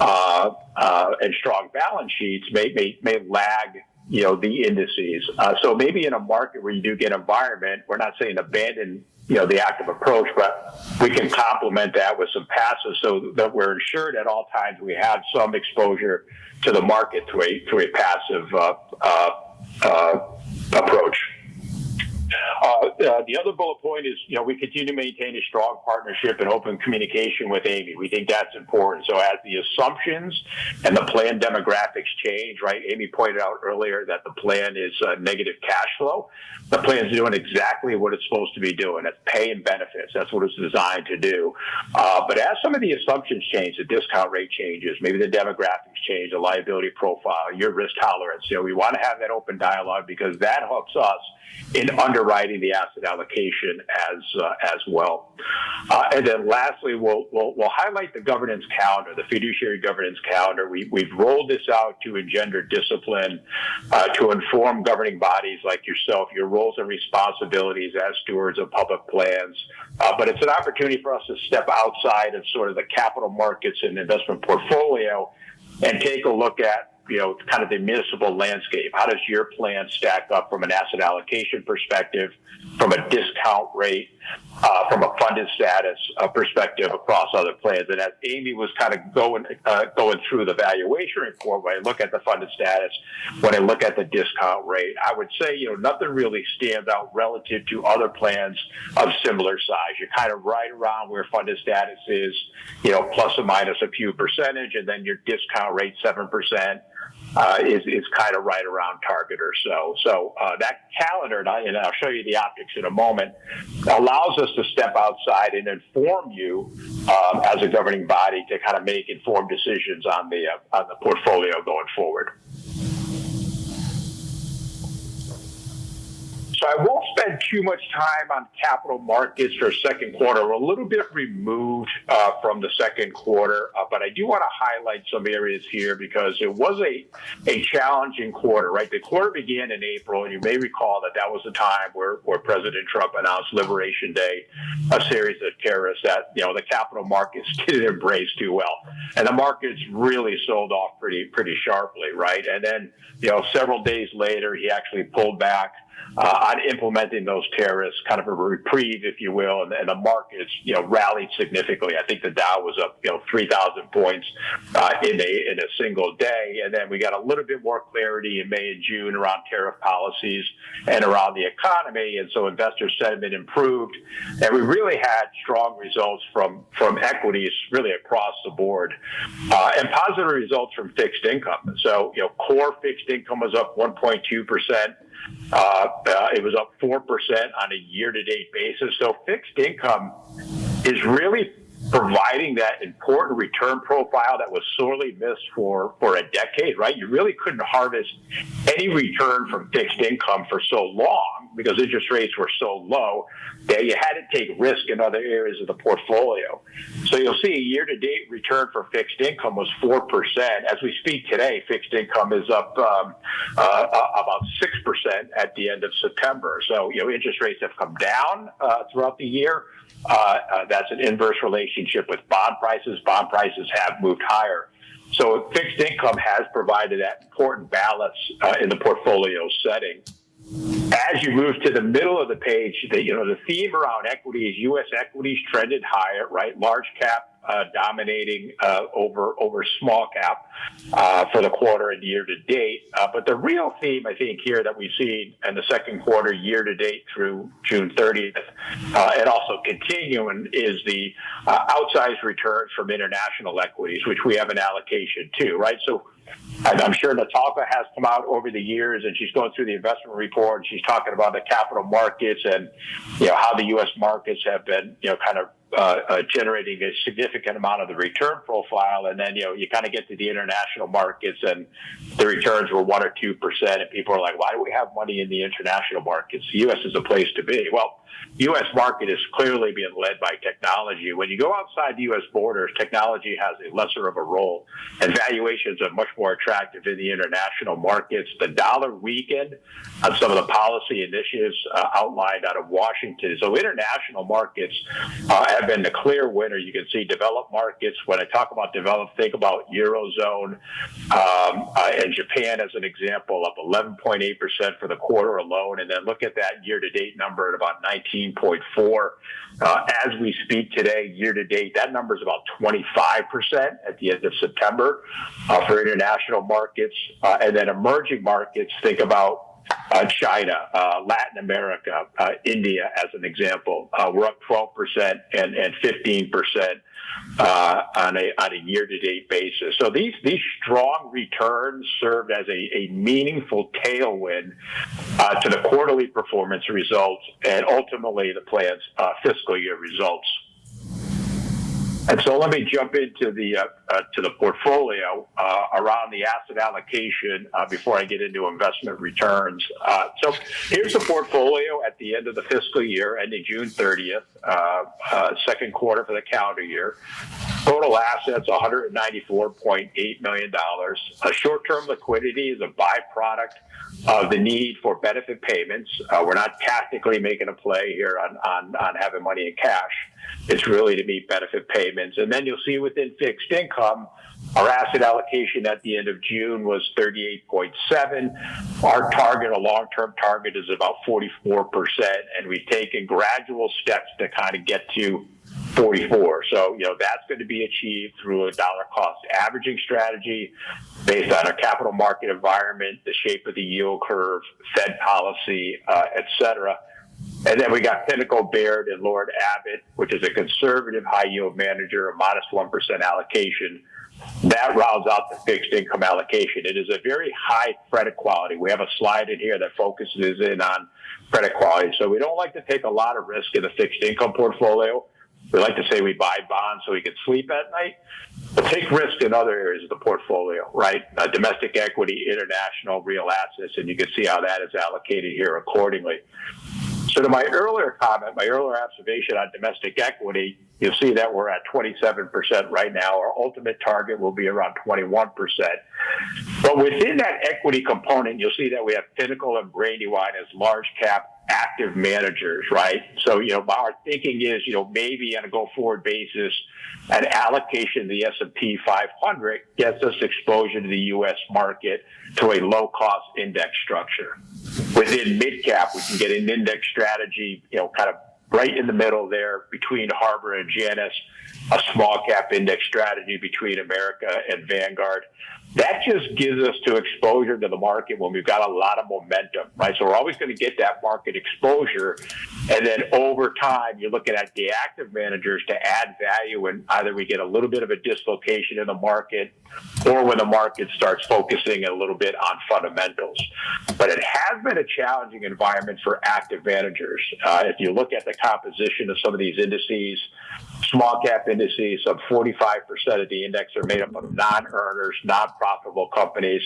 S10: and strong balance sheets may lag the indices. So maybe in a market where you do get environment, we're not saying abandon the active approach, but we can complement that with some passive so that we're ensured at all times we have some exposure to the market through a passive approach. the other bullet point is, we continue to maintain a strong partnership and open communication with Amy. We think that's important. So as the assumptions and the plan demographics change, right? Amy pointed out earlier that the plan is negative cash flow. The plan is doing exactly what it's supposed to be doing. That's paying benefits. That's what it's designed to do. But as some of the assumptions change, the discount rate changes, maybe the demographics change, the liability profile, your risk tolerance, we want to have that open dialogue because that helps us in underwriting the asset allocation as well. And then lastly, we'll highlight the governance calendar, the fiduciary governance calendar. We've rolled this out to engender discipline, to inform governing bodies like yourself, your roles and responsibilities as stewards of public plans. But it's an opportunity for us to step outside of sort of the capital markets and investment portfolio and take a look at kind of the municipal landscape. How does your plan stack up from an asset allocation perspective, from a discount rate, from a funded status perspective across other plans? And as Amy was kind of going through the valuation report, when I look at the funded status, when I look at the discount rate, I would say, nothing really stands out relative to other plans of similar size. You're kind of right around where funded status is, plus or minus a few percentage, and then your discount rate, 7%. Is kind of right around target or so. So that calendar, and I'll show you the optics in a moment, allows us to step outside and inform you as a governing body to kind of make informed decisions on the portfolio going forward. So I won't spend too much time on capital markets for second quarter. We're a little bit removed from the second quarter, but I do want to highlight some areas here because it was a challenging quarter, right? The quarter began in April, and you may recall that was the time where President Trump announced Liberation Day, a series of tariffs that, the capital markets didn't embrace too well. And the markets really sold off pretty sharply, right? And then, several days later, he actually pulled back on implementing those tariffs, kind of a reprieve, if you will, and the markets, rallied significantly. I think the Dow was up, 3,000 points in a single day, and then we got a little bit more clarity in May and June around tariff policies and around the economy, and so investor sentiment improved, and we really had strong results from equities really across the board, and positive results from fixed income. So, core fixed income was up 1.2%. It was up 4% on a year-to-date basis. So fixed income is really providing that important return profile that was sorely missed for a decade, right? You really couldn't harvest any return from fixed income for so long because interest rates were so low that you had to take risk in other areas of the portfolio. So you'll see a year-to-date return for fixed income was 4%. As we speak today, fixed income is up about 6% at the end of September. So, interest rates have come down throughout the year. That's an inverse relationship with bond prices. Bond prices have moved higher. So fixed income has provided that important balance in the portfolio setting. As you move to the middle of the page, the theme around equities, U.S. equities trended higher, right? Large cap dominating over small cap for the quarter and year to date. But the real theme, I think, here that we've seen in the second quarter, year to date through June 30th, and also continuing, is the outsized returns from international equities, which we have an allocation to, right? So I'm sure Natalka has come out over the years, and she's going through the investment report, and she's talking about the capital markets and how the U.S. markets have been kind of generating a significant amount of the return profile, and then you kind of get to the international markets, and the returns were 1 or 2%, and people are like, "Why do we have money in the international markets? The U.S. is a place to be." Well, the U.S. market is clearly being led by technology. When you go outside the U.S. borders, technology has a lesser of a role, and valuations are much more attractive in the international markets. The dollar weakened on some of the policy initiatives outlined out of Washington. So international markets have been the clear winner. You can see developed markets. When I talk about developed, think about Eurozone and Japan as an example, up 11.8% for the quarter alone. And then look at that year-to-date number at about 19.4. As we speak today, year-to-date, that number is about 25% at the end of September for international markets. And then emerging markets, think about China, Latin America, India, as an example. We're up 12% and 15% on a year-to-date basis. So these strong returns served as a meaningful tailwind to the quarterly performance results and ultimately the plan's fiscal year results. And so let me jump into the portfolio around the asset allocation before I get into investment returns. So here's the portfolio at the end of the fiscal year, ending June 30th, second quarter for the calendar year. Total assets, $194.8 million. Short-term liquidity is a byproduct of the need for benefit payments. We're not tactically making a play here on having money in cash. It's really to meet benefit payments. And then you'll see within fixed income, our asset allocation at the end of June was 38.7. Our target, a long-term target, is about 44%, and we've taken gradual steps to kind of get to 44. So, that's going to be achieved through a dollar cost averaging strategy based on our capital market environment, the shape of the yield curve, Fed policy, et cetera. And then we got Pinnacle, Baird, and Lord Abbett, which is a conservative high yield manager, a modest 1% allocation. That rounds out the fixed income allocation. It is a very high credit quality. We have a slide in here that focuses in on credit quality. So we don't like to take a lot of risk in the fixed income portfolio. We like to say we buy bonds so we can sleep at night, but take risk in other areas of the portfolio, right? Domestic equity, international, real assets, and you can see how that is allocated here accordingly. So to my earlier comment, my earlier observation on domestic equity, you'll see that we're at 27% right now. Our ultimate target will be around 21%. But within that equity component, you'll see that we have Pinnacle and Brandywine as large cap active managers, right? So, our thinking is, maybe on a go-forward basis, an allocation to the S&P 500 gets us exposure to the U.S. market to a low-cost index structure. Within mid-cap, we can get an index strategy, kind of right in the middle there between Harbor and Janus, a small-cap index strategy between America and Vanguard. That just gives us to exposure to the market when we've got a lot of momentum, right? So we're always going to get that market exposure. And then over time, you're looking at the active managers to add value, and either we get a little bit of a dislocation in the market or when the market starts focusing a little bit on fundamentals. But it has been a challenging environment for active managers. If you look at the composition of some of these indices, small cap indices, some 45% of the index are made up of non-earners, non-profitable companies.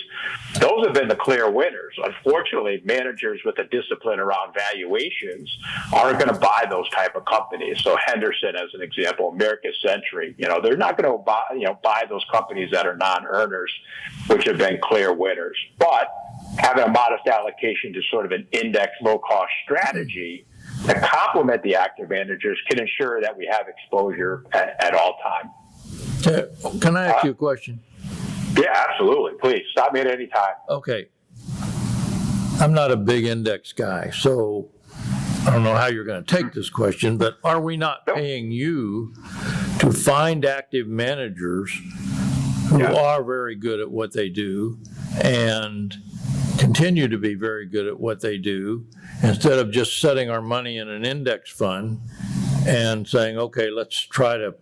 S10: Those have been the clear winners. Unfortunately, managers with a discipline around valuations aren't going to buy those type of companies. So Henderson, as an example, America Century, they're not going to buy those companies that are non-earners, which have been clear winners. But having a modest allocation to sort of an index low-cost strategy to complement the active managers can ensure that we have exposure at all time.
S9: Can I ask you a question?
S10: Yeah, absolutely. Please stop me at any time.
S9: Okay. I'm not a big index guy, so I don't know how you're going to take this question, but are we not paying you to find active managers who are very good at what they do and continue to be very good at what they do, instead of just setting our money in an index fund and saying, okay, let's try to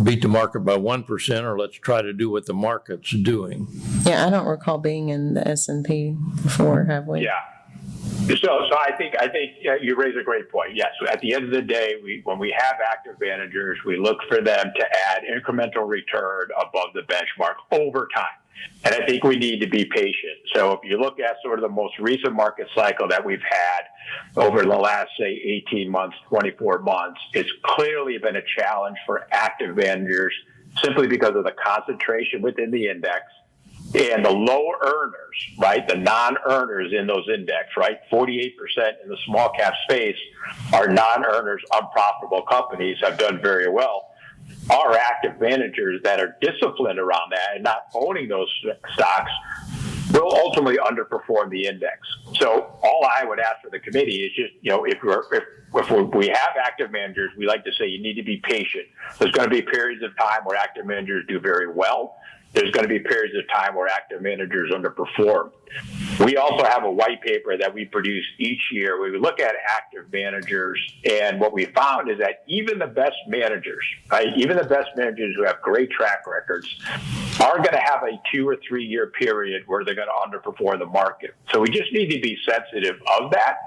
S9: beat the market by 1%, or let's try to do what the market's doing?
S1: Yeah, I don't recall being in the S&P before, have we?
S10: Yeah. So I think you raise a great point. Yes, at the end of the day, when we have active managers, we look for them to add incremental return above the benchmark over time. And I think we need to be patient. So if you look at sort of the most recent market cycle that we've had over the last, say, 18 months, 24 months, it's clearly been a challenge for active managers simply because of the concentration within the index and the low earners, right? The non-earners in those index, right? 48% in the small cap space are non-earners, unprofitable companies, have done very well. Our active managers that are disciplined around that and not owning those stocks will ultimately underperform the index. So all I would ask for the committee is just, if we have active managers, we like to say you need to be patient. There's going to be periods of time where active managers do very well. There's going to be periods of time where active managers underperform. We also have a white paper that we produce each year where we look at active managers, and what we found is that even the best managers, right, even the best managers who have great track records, are going to have a 2 or 3 year period where they're going to underperform the market. So we just need to be sensitive of that.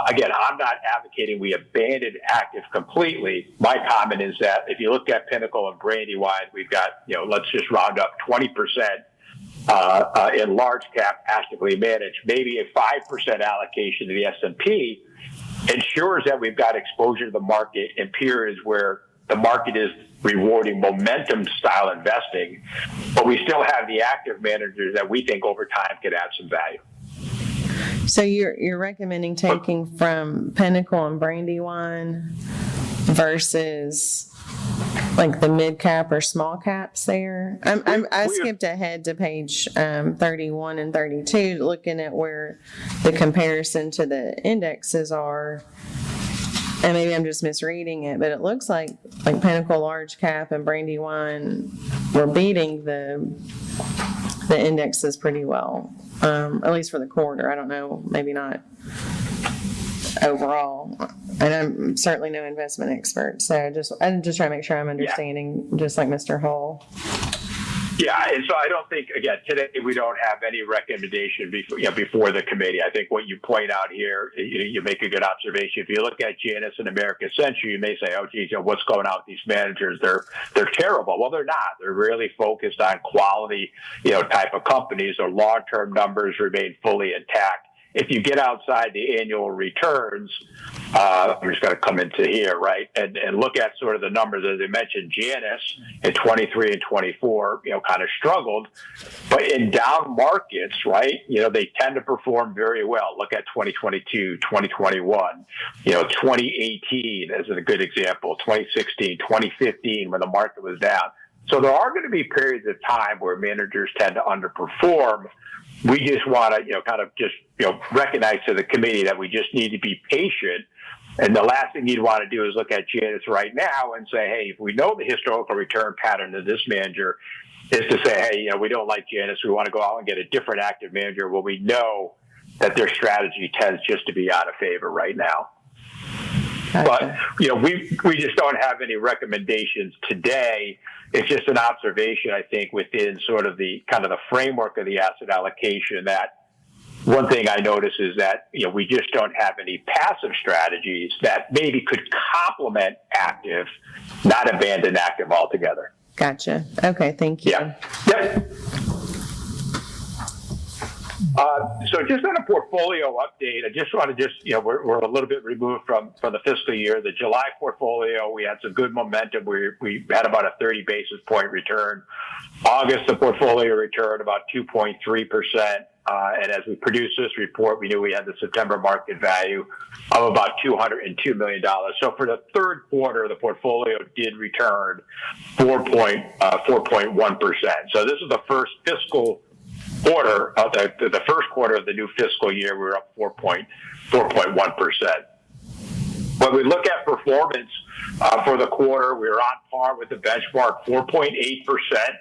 S10: Again, I'm not advocating we abandon active completely. My comment is that if you look at Pinnacle and Brandywine, we've got, let's just round up 20%. In large cap actively managed, maybe a 5% allocation to the S&P ensures that we've got exposure to the market in periods where the market is rewarding momentum style investing, but we still have the active managers that we think over time could add some value.
S1: So you're recommending taking from Pinnacle and Brandywine versus like the mid cap or small caps there? I skipped ahead to page 31 and 32, looking at where the comparison to the indexes are. And maybe I'm just misreading it, but it looks like Pinnacle large cap and Brandywine were beating the indexes pretty well, at least for the quarter. I don't know, maybe not overall. And I'm certainly no investment expert, so I'm just trying to make sure I'm understanding, just like Mr. Hull.
S10: Yeah, and so I don't think, again, today we don't have any recommendation before the committee. I think what you point out here, you make a good observation. If you look at Janus and American Century, you may say, oh, geez, what's going on with these managers? They're terrible. Well, they're not. They're really focused on quality, type of companies. Their long-term numbers remain fully intact. If you get outside the annual returns, I'm just going to come into here, right, and look at sort of the numbers. As I mentioned, Janus in 23 and 24, kind of struggled. But in down markets, right, they tend to perform very well. Look at 2022, 2021, 2018 as a good example, 2016, 2015 when the market was down. So there are going to be periods of time where managers tend to underperform. We just want to, recognize to the committee that we just need to be patient. And the last thing you'd want to do is look at Janus right now and say, hey, if we know the historical return pattern of this manager is to say, hey, we don't like Janus, we want to go out and get a different active manager. Well, we know that their strategy tends just to be out of favor right now. But, we just don't have any recommendations today. It's just an observation, I think, within sort of the kind of the framework of the asset allocation that one thing I notice is that, we just don't have any passive strategies that maybe could complement active, not abandon active altogether.
S1: Gotcha. Okay, thank you.
S10: Yeah. Yep. So just on a portfolio update, I just want to we're a little bit removed from the fiscal year. The July portfolio, we had some good momentum. We had about a 30 basis point return. August, the portfolio returned about 2.3%. And as we produced this report, we knew we had the September market value of about $202 million. So for the third quarter, the portfolio did return 4.1%. So this is the first fiscal quarter of the first quarter of the new fiscal year. We were up 4.1%. When we look at performance for the quarter, we were on par with the benchmark, 4.8%.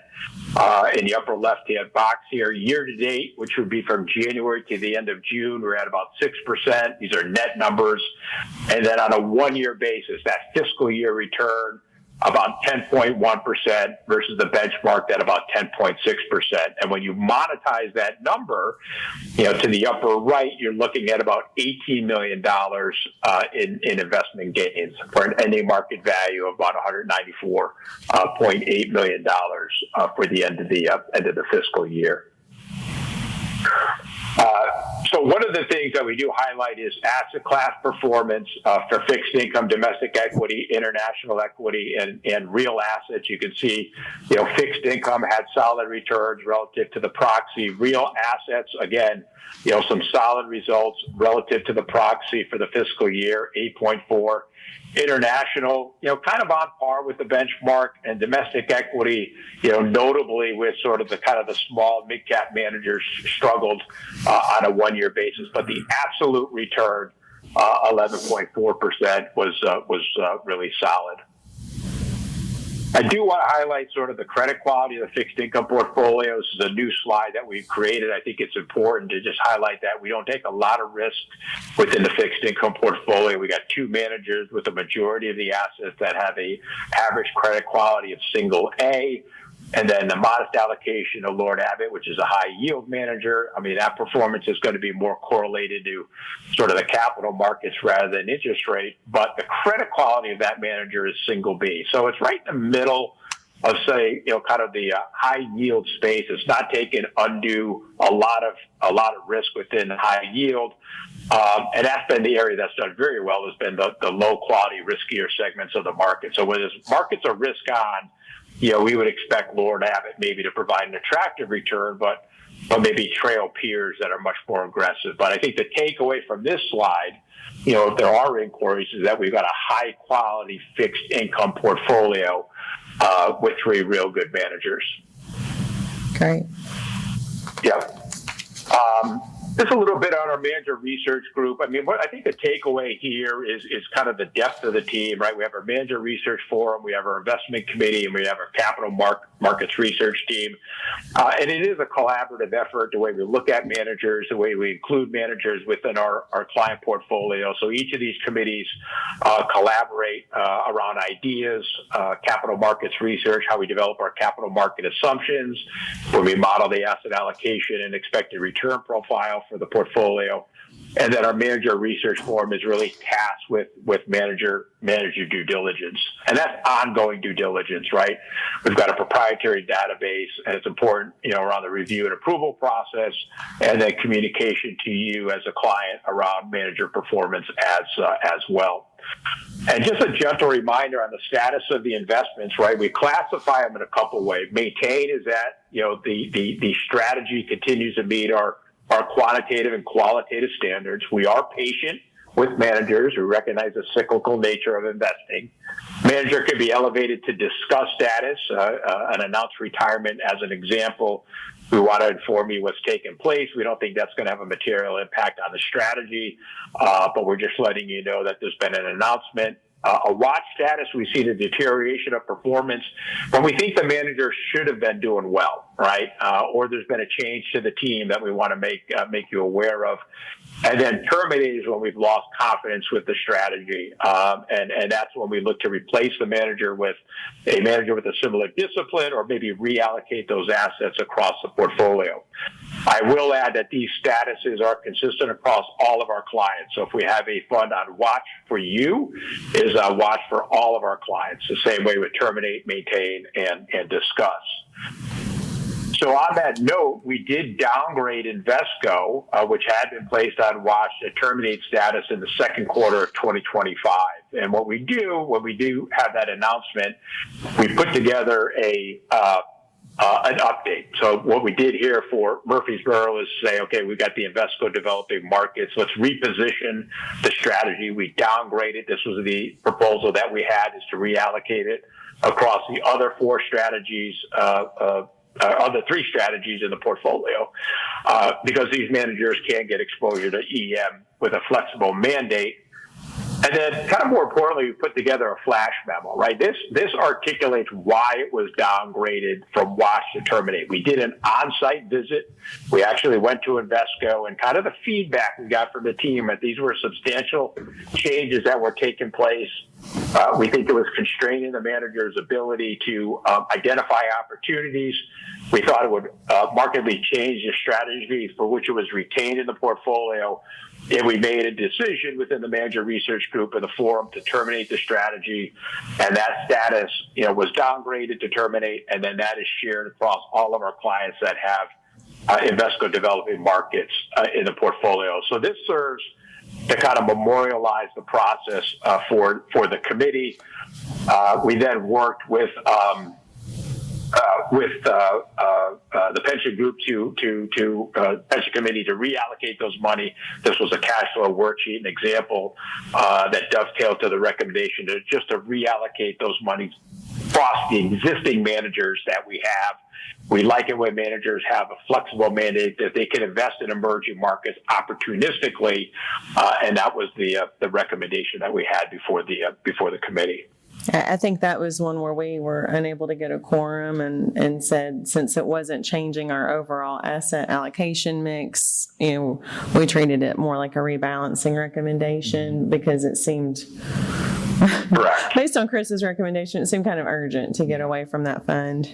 S10: In the upper left-hand box here, year to date, which would be from January to the end of June, we're at about 6%. These are net numbers. And then on a one-year basis, that fiscal year return, about 10.1% versus the benchmark at about 10.6%. And when you monetize that number, to the upper right, you're looking at about $18 million in investment gains for an ending market value of about $194.8 million for the end of the fiscal year. So one of the things that we do highlight is asset class performance for fixed income, domestic equity, international equity, and real assets. You can see, fixed income had solid returns relative to the proxy. Real assets, again, some solid results relative to the proxy for the fiscal year, 8.4. International, kind of on par with the benchmark, and domestic equity, notably with sort of the small mid-cap managers struggled on a one-year basis. But the absolute return, 11.4%, was really solid. I do want to highlight sort of the credit quality of the fixed income portfolio. This is a new slide that we've created. I think it's important to just highlight that we don't take a lot of risk within the fixed income portfolio. We got 2 managers with the majority of the assets that have a average credit quality of single A. And then the modest allocation of Lord Abbett, which is a high yield manager. I mean, that performance is going to be more correlated to sort of the capital markets rather than interest rate. But the credit quality of that manager is single B. So it's right in the middle of, say, kind of the high yield space. It's not taking a lot of risk within high yield. And that's been the area that's done very well, has been the low quality, riskier segments of the market. So when markets are risk on, we would expect Lord Abbett maybe to provide an attractive return, but maybe trail peers that are much more aggressive. But I think the takeaway from this slide, if there are inquiries, is that we've got a high quality fixed income portfolio with 3 real good managers.
S1: Great.
S10: Yeah. Just a little bit on our manager research group. I mean, I think the takeaway here is kind of the depth of the team, right? We have our manager research forum, we have our investment committee, and we have our capital markets research team. And it is a collaborative effort, the way we look at managers, the way we include managers within our client portfolio. So each of these committees collaborate around ideas, capital markets research, how we develop our capital market assumptions, when we model the asset allocation and expected return profile for the portfolio. And then our manager research forum is really tasked with manager due diligence. And that's ongoing due diligence, right? We've got a proprietary database, and it's important, around the review and approval process, and then communication to you as a client around manager performance as well. And just a gentle reminder on the status of the investments, right? We classify them in a couple ways. Maintain is that, the strategy continues to meet our quantitative and qualitative standards. We are patient with managers who recognize the cyclical nature of investing. Manager could be elevated to discuss status, an announced retirement as an example. We want to inform you what's taken place. We don't think that's going to have a material impact on the strategy, but we're just letting you know that there's been an announcement. A watch status, we see the deterioration of performance when we think the manager should have been doing well, right? Or there's been a change to the team that we want to make you aware of. And then terminate is when we've lost confidence with the strategy. And that's when we look to replace the manager with a manager with a similar discipline, or maybe reallocate those assets across the portfolio. I will add that these statuses are consistent across all of our clients. So if we have a fund on watch for you, is watch for all of our clients, the same way we terminate, maintain, and discuss. So on that note, we did downgrade Invesco, which had been placed on watch, to terminate status in the second quarter of 2025. And what we do when we do have that announcement, we put together an update. So what we did here for Murfreesboro is say, okay, we've got the Invesco developing markets. Let's reposition the strategy. We downgraded. This was the proposal that we had, is to reallocate it across the other 4 strategies, other 3 strategies in the portfolio, because these managers can get exposure to EM with a flexible mandate. And then, kind of more importantly, we put together a flash memo, right? This articulates why it was downgraded from watch to terminate. We did an on-site visit. We actually went to Invesco, and kind of the feedback we got from the team that these were substantial changes that were taking place. We think it was constraining the manager's ability to identify opportunities. We thought it would markedly change the strategy for which it was retained in the portfolio. And we made a decision within the manager research group and the forum to terminate the strategy. And that status, was downgraded to terminate. And then that is shared across all of our clients that have Invesco developing markets in the portfolio. So this serves to kind of memorialize the process for the committee. We then worked with the pension group to pension committee to reallocate those money. This was a cash flow worksheet, an example that dovetailed to the recommendation to reallocate those monies across the existing managers that we have. We like it when managers have a flexible mandate that they can invest in emerging markets opportunistically, and that was the recommendation that we had before the committee.
S1: I think that was one where we were unable to get a quorum and said, since it wasn't changing our overall asset allocation mix, we treated it more like a rebalancing recommendation because it seemed,
S10: Correct.
S1: based on Chris's recommendation, it seemed kind of urgent to get away from that fund.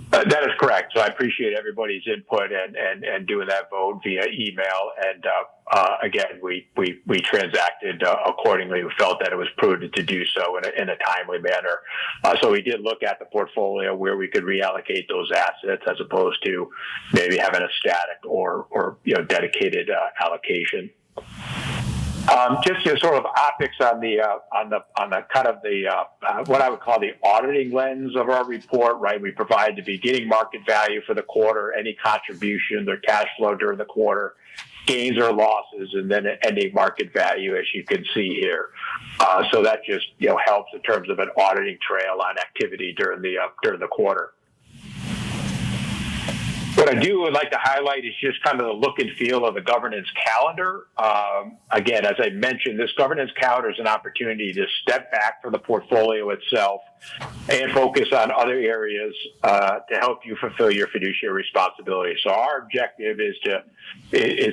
S10: That is correct. So I appreciate everybody's input and doing that vote via email. And again, we transacted accordingly. We felt that it was prudent to do so in a timely manner. So we did look at the portfolio where we could reallocate those assets as opposed to maybe having a static or dedicated allocation. Just sort of optics on the kind of the what I would call the auditing lens of our report, right? We provide the beginning market value for the quarter, any contribution, their cash flow during the quarter, gains or losses, and then an ending market value, as you can see here. So that just helps in terms of an auditing trail on activity during the quarter. What I would like to highlight is just kind of the look and feel of the governance calendar. Again, as I mentioned, this governance calendar is an opportunity to step back from the portfolio itself and focus on other areas to help you fulfill your fiduciary responsibilities. So our objective is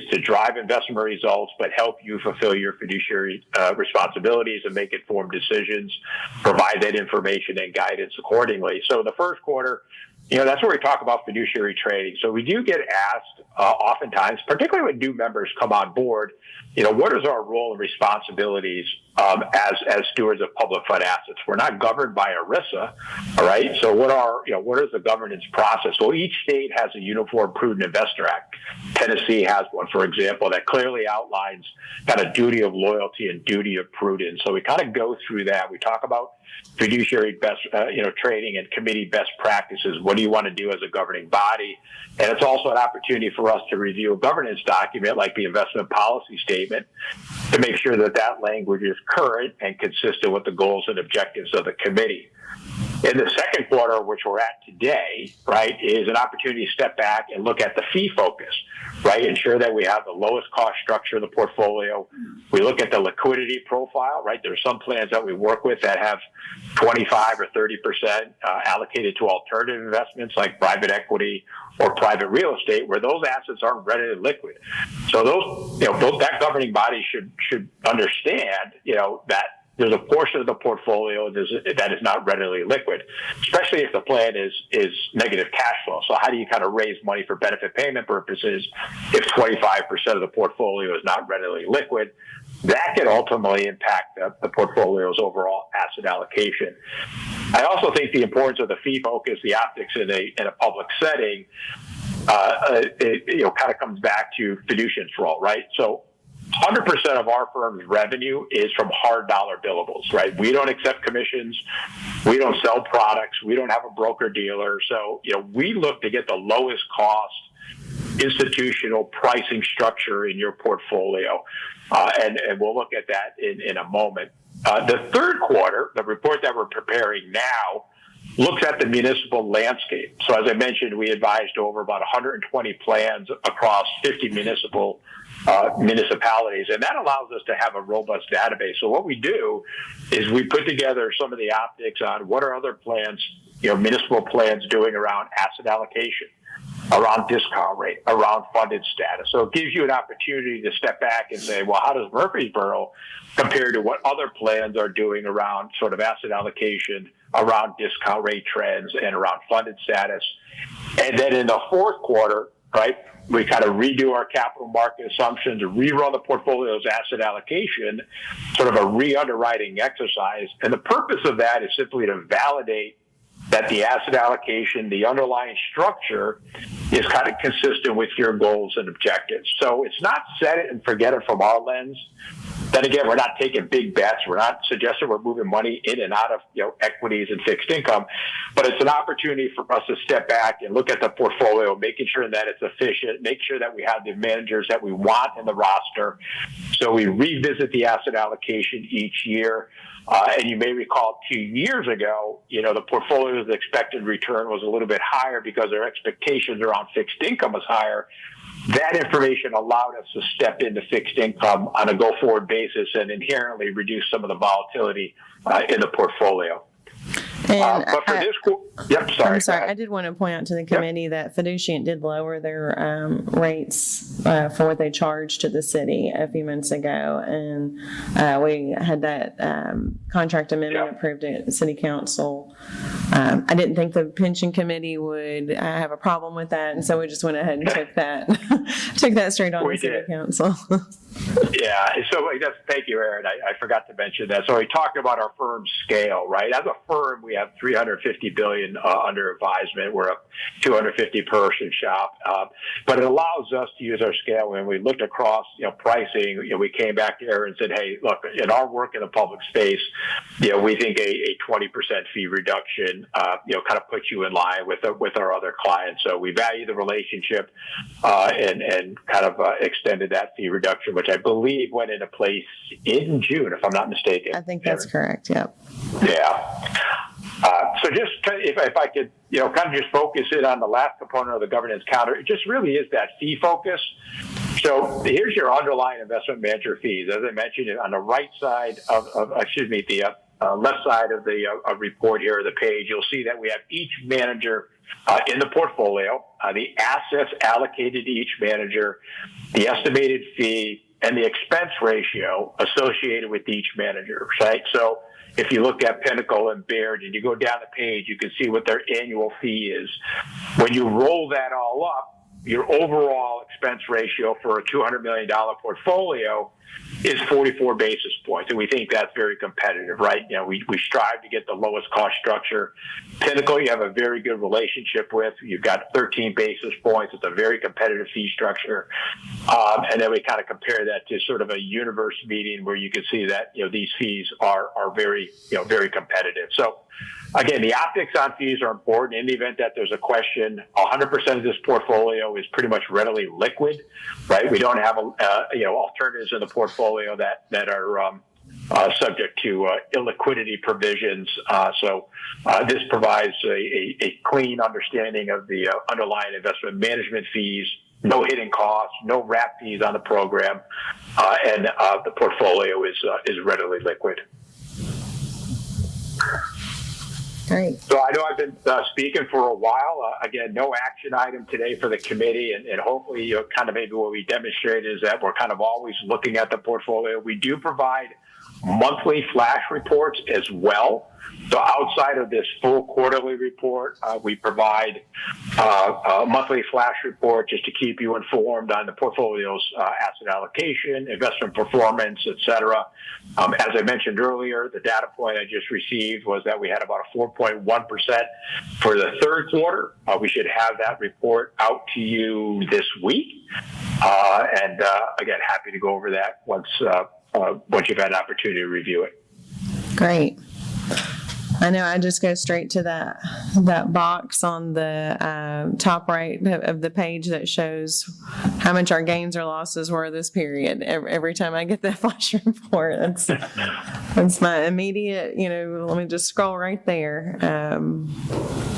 S10: to drive investment results, but help you fulfill your fiduciary responsibilities and make informed decisions, provide that information and guidance accordingly. So the first quarter, that's where we talk about fiduciary trading. So we do get asked oftentimes, particularly when new members come on board, what is our role and responsibilities as stewards of public fund assets? We're not governed by ERISA, all right? So what is the governance process? Well, each state has a Uniform Prudent Investor Act. Tennessee has one, for example, that clearly outlines kind of duty of loyalty and duty of prudence. So we kind of go through that. We talk about fiduciary best, trading and committee best practices. What do you want to do as a governing body? And it's also an opportunity for us to review a governance document like the investment policy statement to make sure that that language is current and consistent with the goals and objectives of the committee. In the second quarter, which we're at today, right, is an opportunity to step back and look at the fee focus, right? Ensure that we have the lowest cost structure of the portfolio. We look at the liquidity profile, right? There's some plans that we work with that have 25 or 30% allocated to alternative investments like private equity or private real estate, where those assets aren't readily liquid. So that governing body should understand, that there's a portion of the portfolio that is not readily liquid, especially if the plan is negative cash flow. So how do you kind of raise money for benefit payment purposes if 25% of the portfolio is not readily liquid? That can ultimately impact the portfolio's overall asset allocation. I also think the importance of the fee focus, the optics in a public setting, it kind of comes back to fiduciant's role, right? So 100% of our firm's revenue is from hard dollar billables, right? We don't accept commissions. We don't sell products. We don't have a broker dealer. So, we look to get the lowest cost institutional pricing structure in your portfolio. And we'll look at that in a moment. The third quarter, the report that we're preparing now, looks at the municipal landscape. So as I mentioned, we advised over about 120 plans across 50 municipalities, and that allows us to have a robust database. So what we do is we put together some of the optics on what are other plans, municipal plans doing around asset allocation, around discount rate, around funded status. So it gives you an opportunity to step back and say, well, how does Murfreesboro compare to what other plans are doing around sort of asset allocation, around discount rate trends, and around funded status? And then in the fourth quarter, right, we kind of redo our capital market assumptions, rerun the portfolio's asset allocation, sort of a re-underwriting exercise. And the purpose of that is simply to validate that the asset allocation, the underlying structure, is kind of consistent with your goals and objectives. So it's not set it and forget it from our lens. Then again, we're not taking big bets. We're not suggesting we're moving money in and out of equities and fixed income, but it's an opportunity for us to step back and look at the portfolio, making sure that it's efficient, make sure that we have the managers that we want in the roster. So we revisit the asset allocation each year. And you may recall 2 years ago, the portfolio's expected return was a little bit higher because their expectations around fixed income was higher. that information allowed us to step into fixed income on a go-forward basis and inherently reduce some of the volatility in the portfolio.
S1: And
S10: But for this, yep, sorry.
S1: I'm sorry.
S10: go ahead.
S1: I did want to point out to the committee that Fiduciant did lower their rates for what they charged to the city a few months ago, and we had that contract amendment approved at City Council. I didn't think the pension committee would have a problem with that, and so we just went ahead and took that straight on
S10: We
S1: to City
S10: did.
S1: Council.
S10: Yeah, so thank you, Aaron. I forgot to mention that. So we talked about our firm's scale, right? As a firm, we have $350 billion under advisement. We're a 250 person shop, but it allows us to use our scale. When we looked across, pricing, we came back to Aaron and said, "Hey, look, in our work in the public space, we think a 20% fee reduction, kind of puts you in line with our other clients. So we value the relationship, and kind of extended that fee reduction, which I believe went into place in June, if I'm not mistaken.
S1: I think that's correct. Yep.
S10: Yeah. So just if I could, kind of just focus in on the last component of the governance counter, it just really is that fee focus. So here's your underlying investment manager fees. As I mentioned, on the right side the left side of the report here, the page, you'll see that we have each manager in the portfolio, the assets allocated to each manager, the estimated fee, and the expense ratio associated with each manager, right? So if you look at Pinnacle and Baird and you go down the page, you can see what their annual fee is. When you roll that all up, your overall expense ratio for a $200 million portfolio is 44 basis points. And we think that's very competitive, right? We strive to get the lowest cost structure. Pinnacle, you have a very good relationship with. You've got 13 basis points. It's a very competitive fee structure. And then we kind of compare that to sort of a universe meeting where you can see that, these fees are very, very competitive. So again, the optics on fees are important. In the event that there's a question, 100% of this portfolio is pretty much readily liquid, right? We don't have, alternatives in the portfolio that are subject to illiquidity provisions. So this provides a clean understanding of the underlying investment management fees, no hidden costs, no wrap fees on the program, and the portfolio is readily liquid.
S1: Great.
S10: So I know I've been speaking for a while. Again, no action item today for the committee, and hopefully, kind of maybe what we demonstrated is that we're kind of always looking at the portfolio. We do provide monthly flash reports as well. So outside of this full quarterly report, we provide a monthly flash report just to keep you informed on the portfolio's asset allocation, investment performance, et cetera. As I mentioned earlier, the data point I just received was that we had about a 4.1% for the third quarter. We should have that report out to you this week. And again, happy to go over that once you've had an opportunity to review it.
S1: Great. I know I just go straight to that box on the top right of the page that shows how much our gains or losses were this period. Every time I get that flash report, that's my immediate, let me just scroll right there.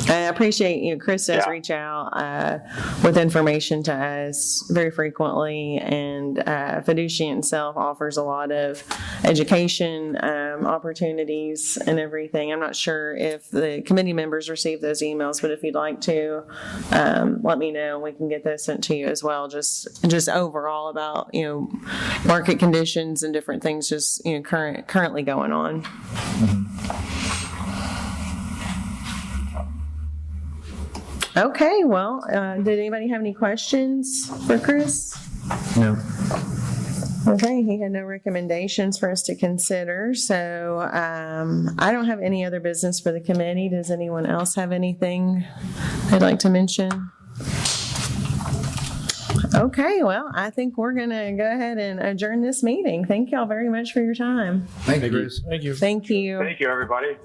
S1: I appreciate, Chris does reach out with information to us very frequently, and Fiduciant itself offers a lot of education opportunities and everything. I'm not sure if the committee members receive those emails, but if you'd like to, let me know and we can get those sent to you as well. Just overall about, market conditions and different things just, currently going on. Okay, well, did anybody have any questions for Chris?
S7: No.
S1: Okay, he had no recommendations for us to consider, so I don't have any other business for the committee. Does anyone else have anything they'd like to mention? Okay, well, I think we're going to go ahead and adjourn this meeting. Thank y'all very much for your time.
S8: Thank you.
S9: Thank you.
S1: Thank you.
S10: Thank you, everybody.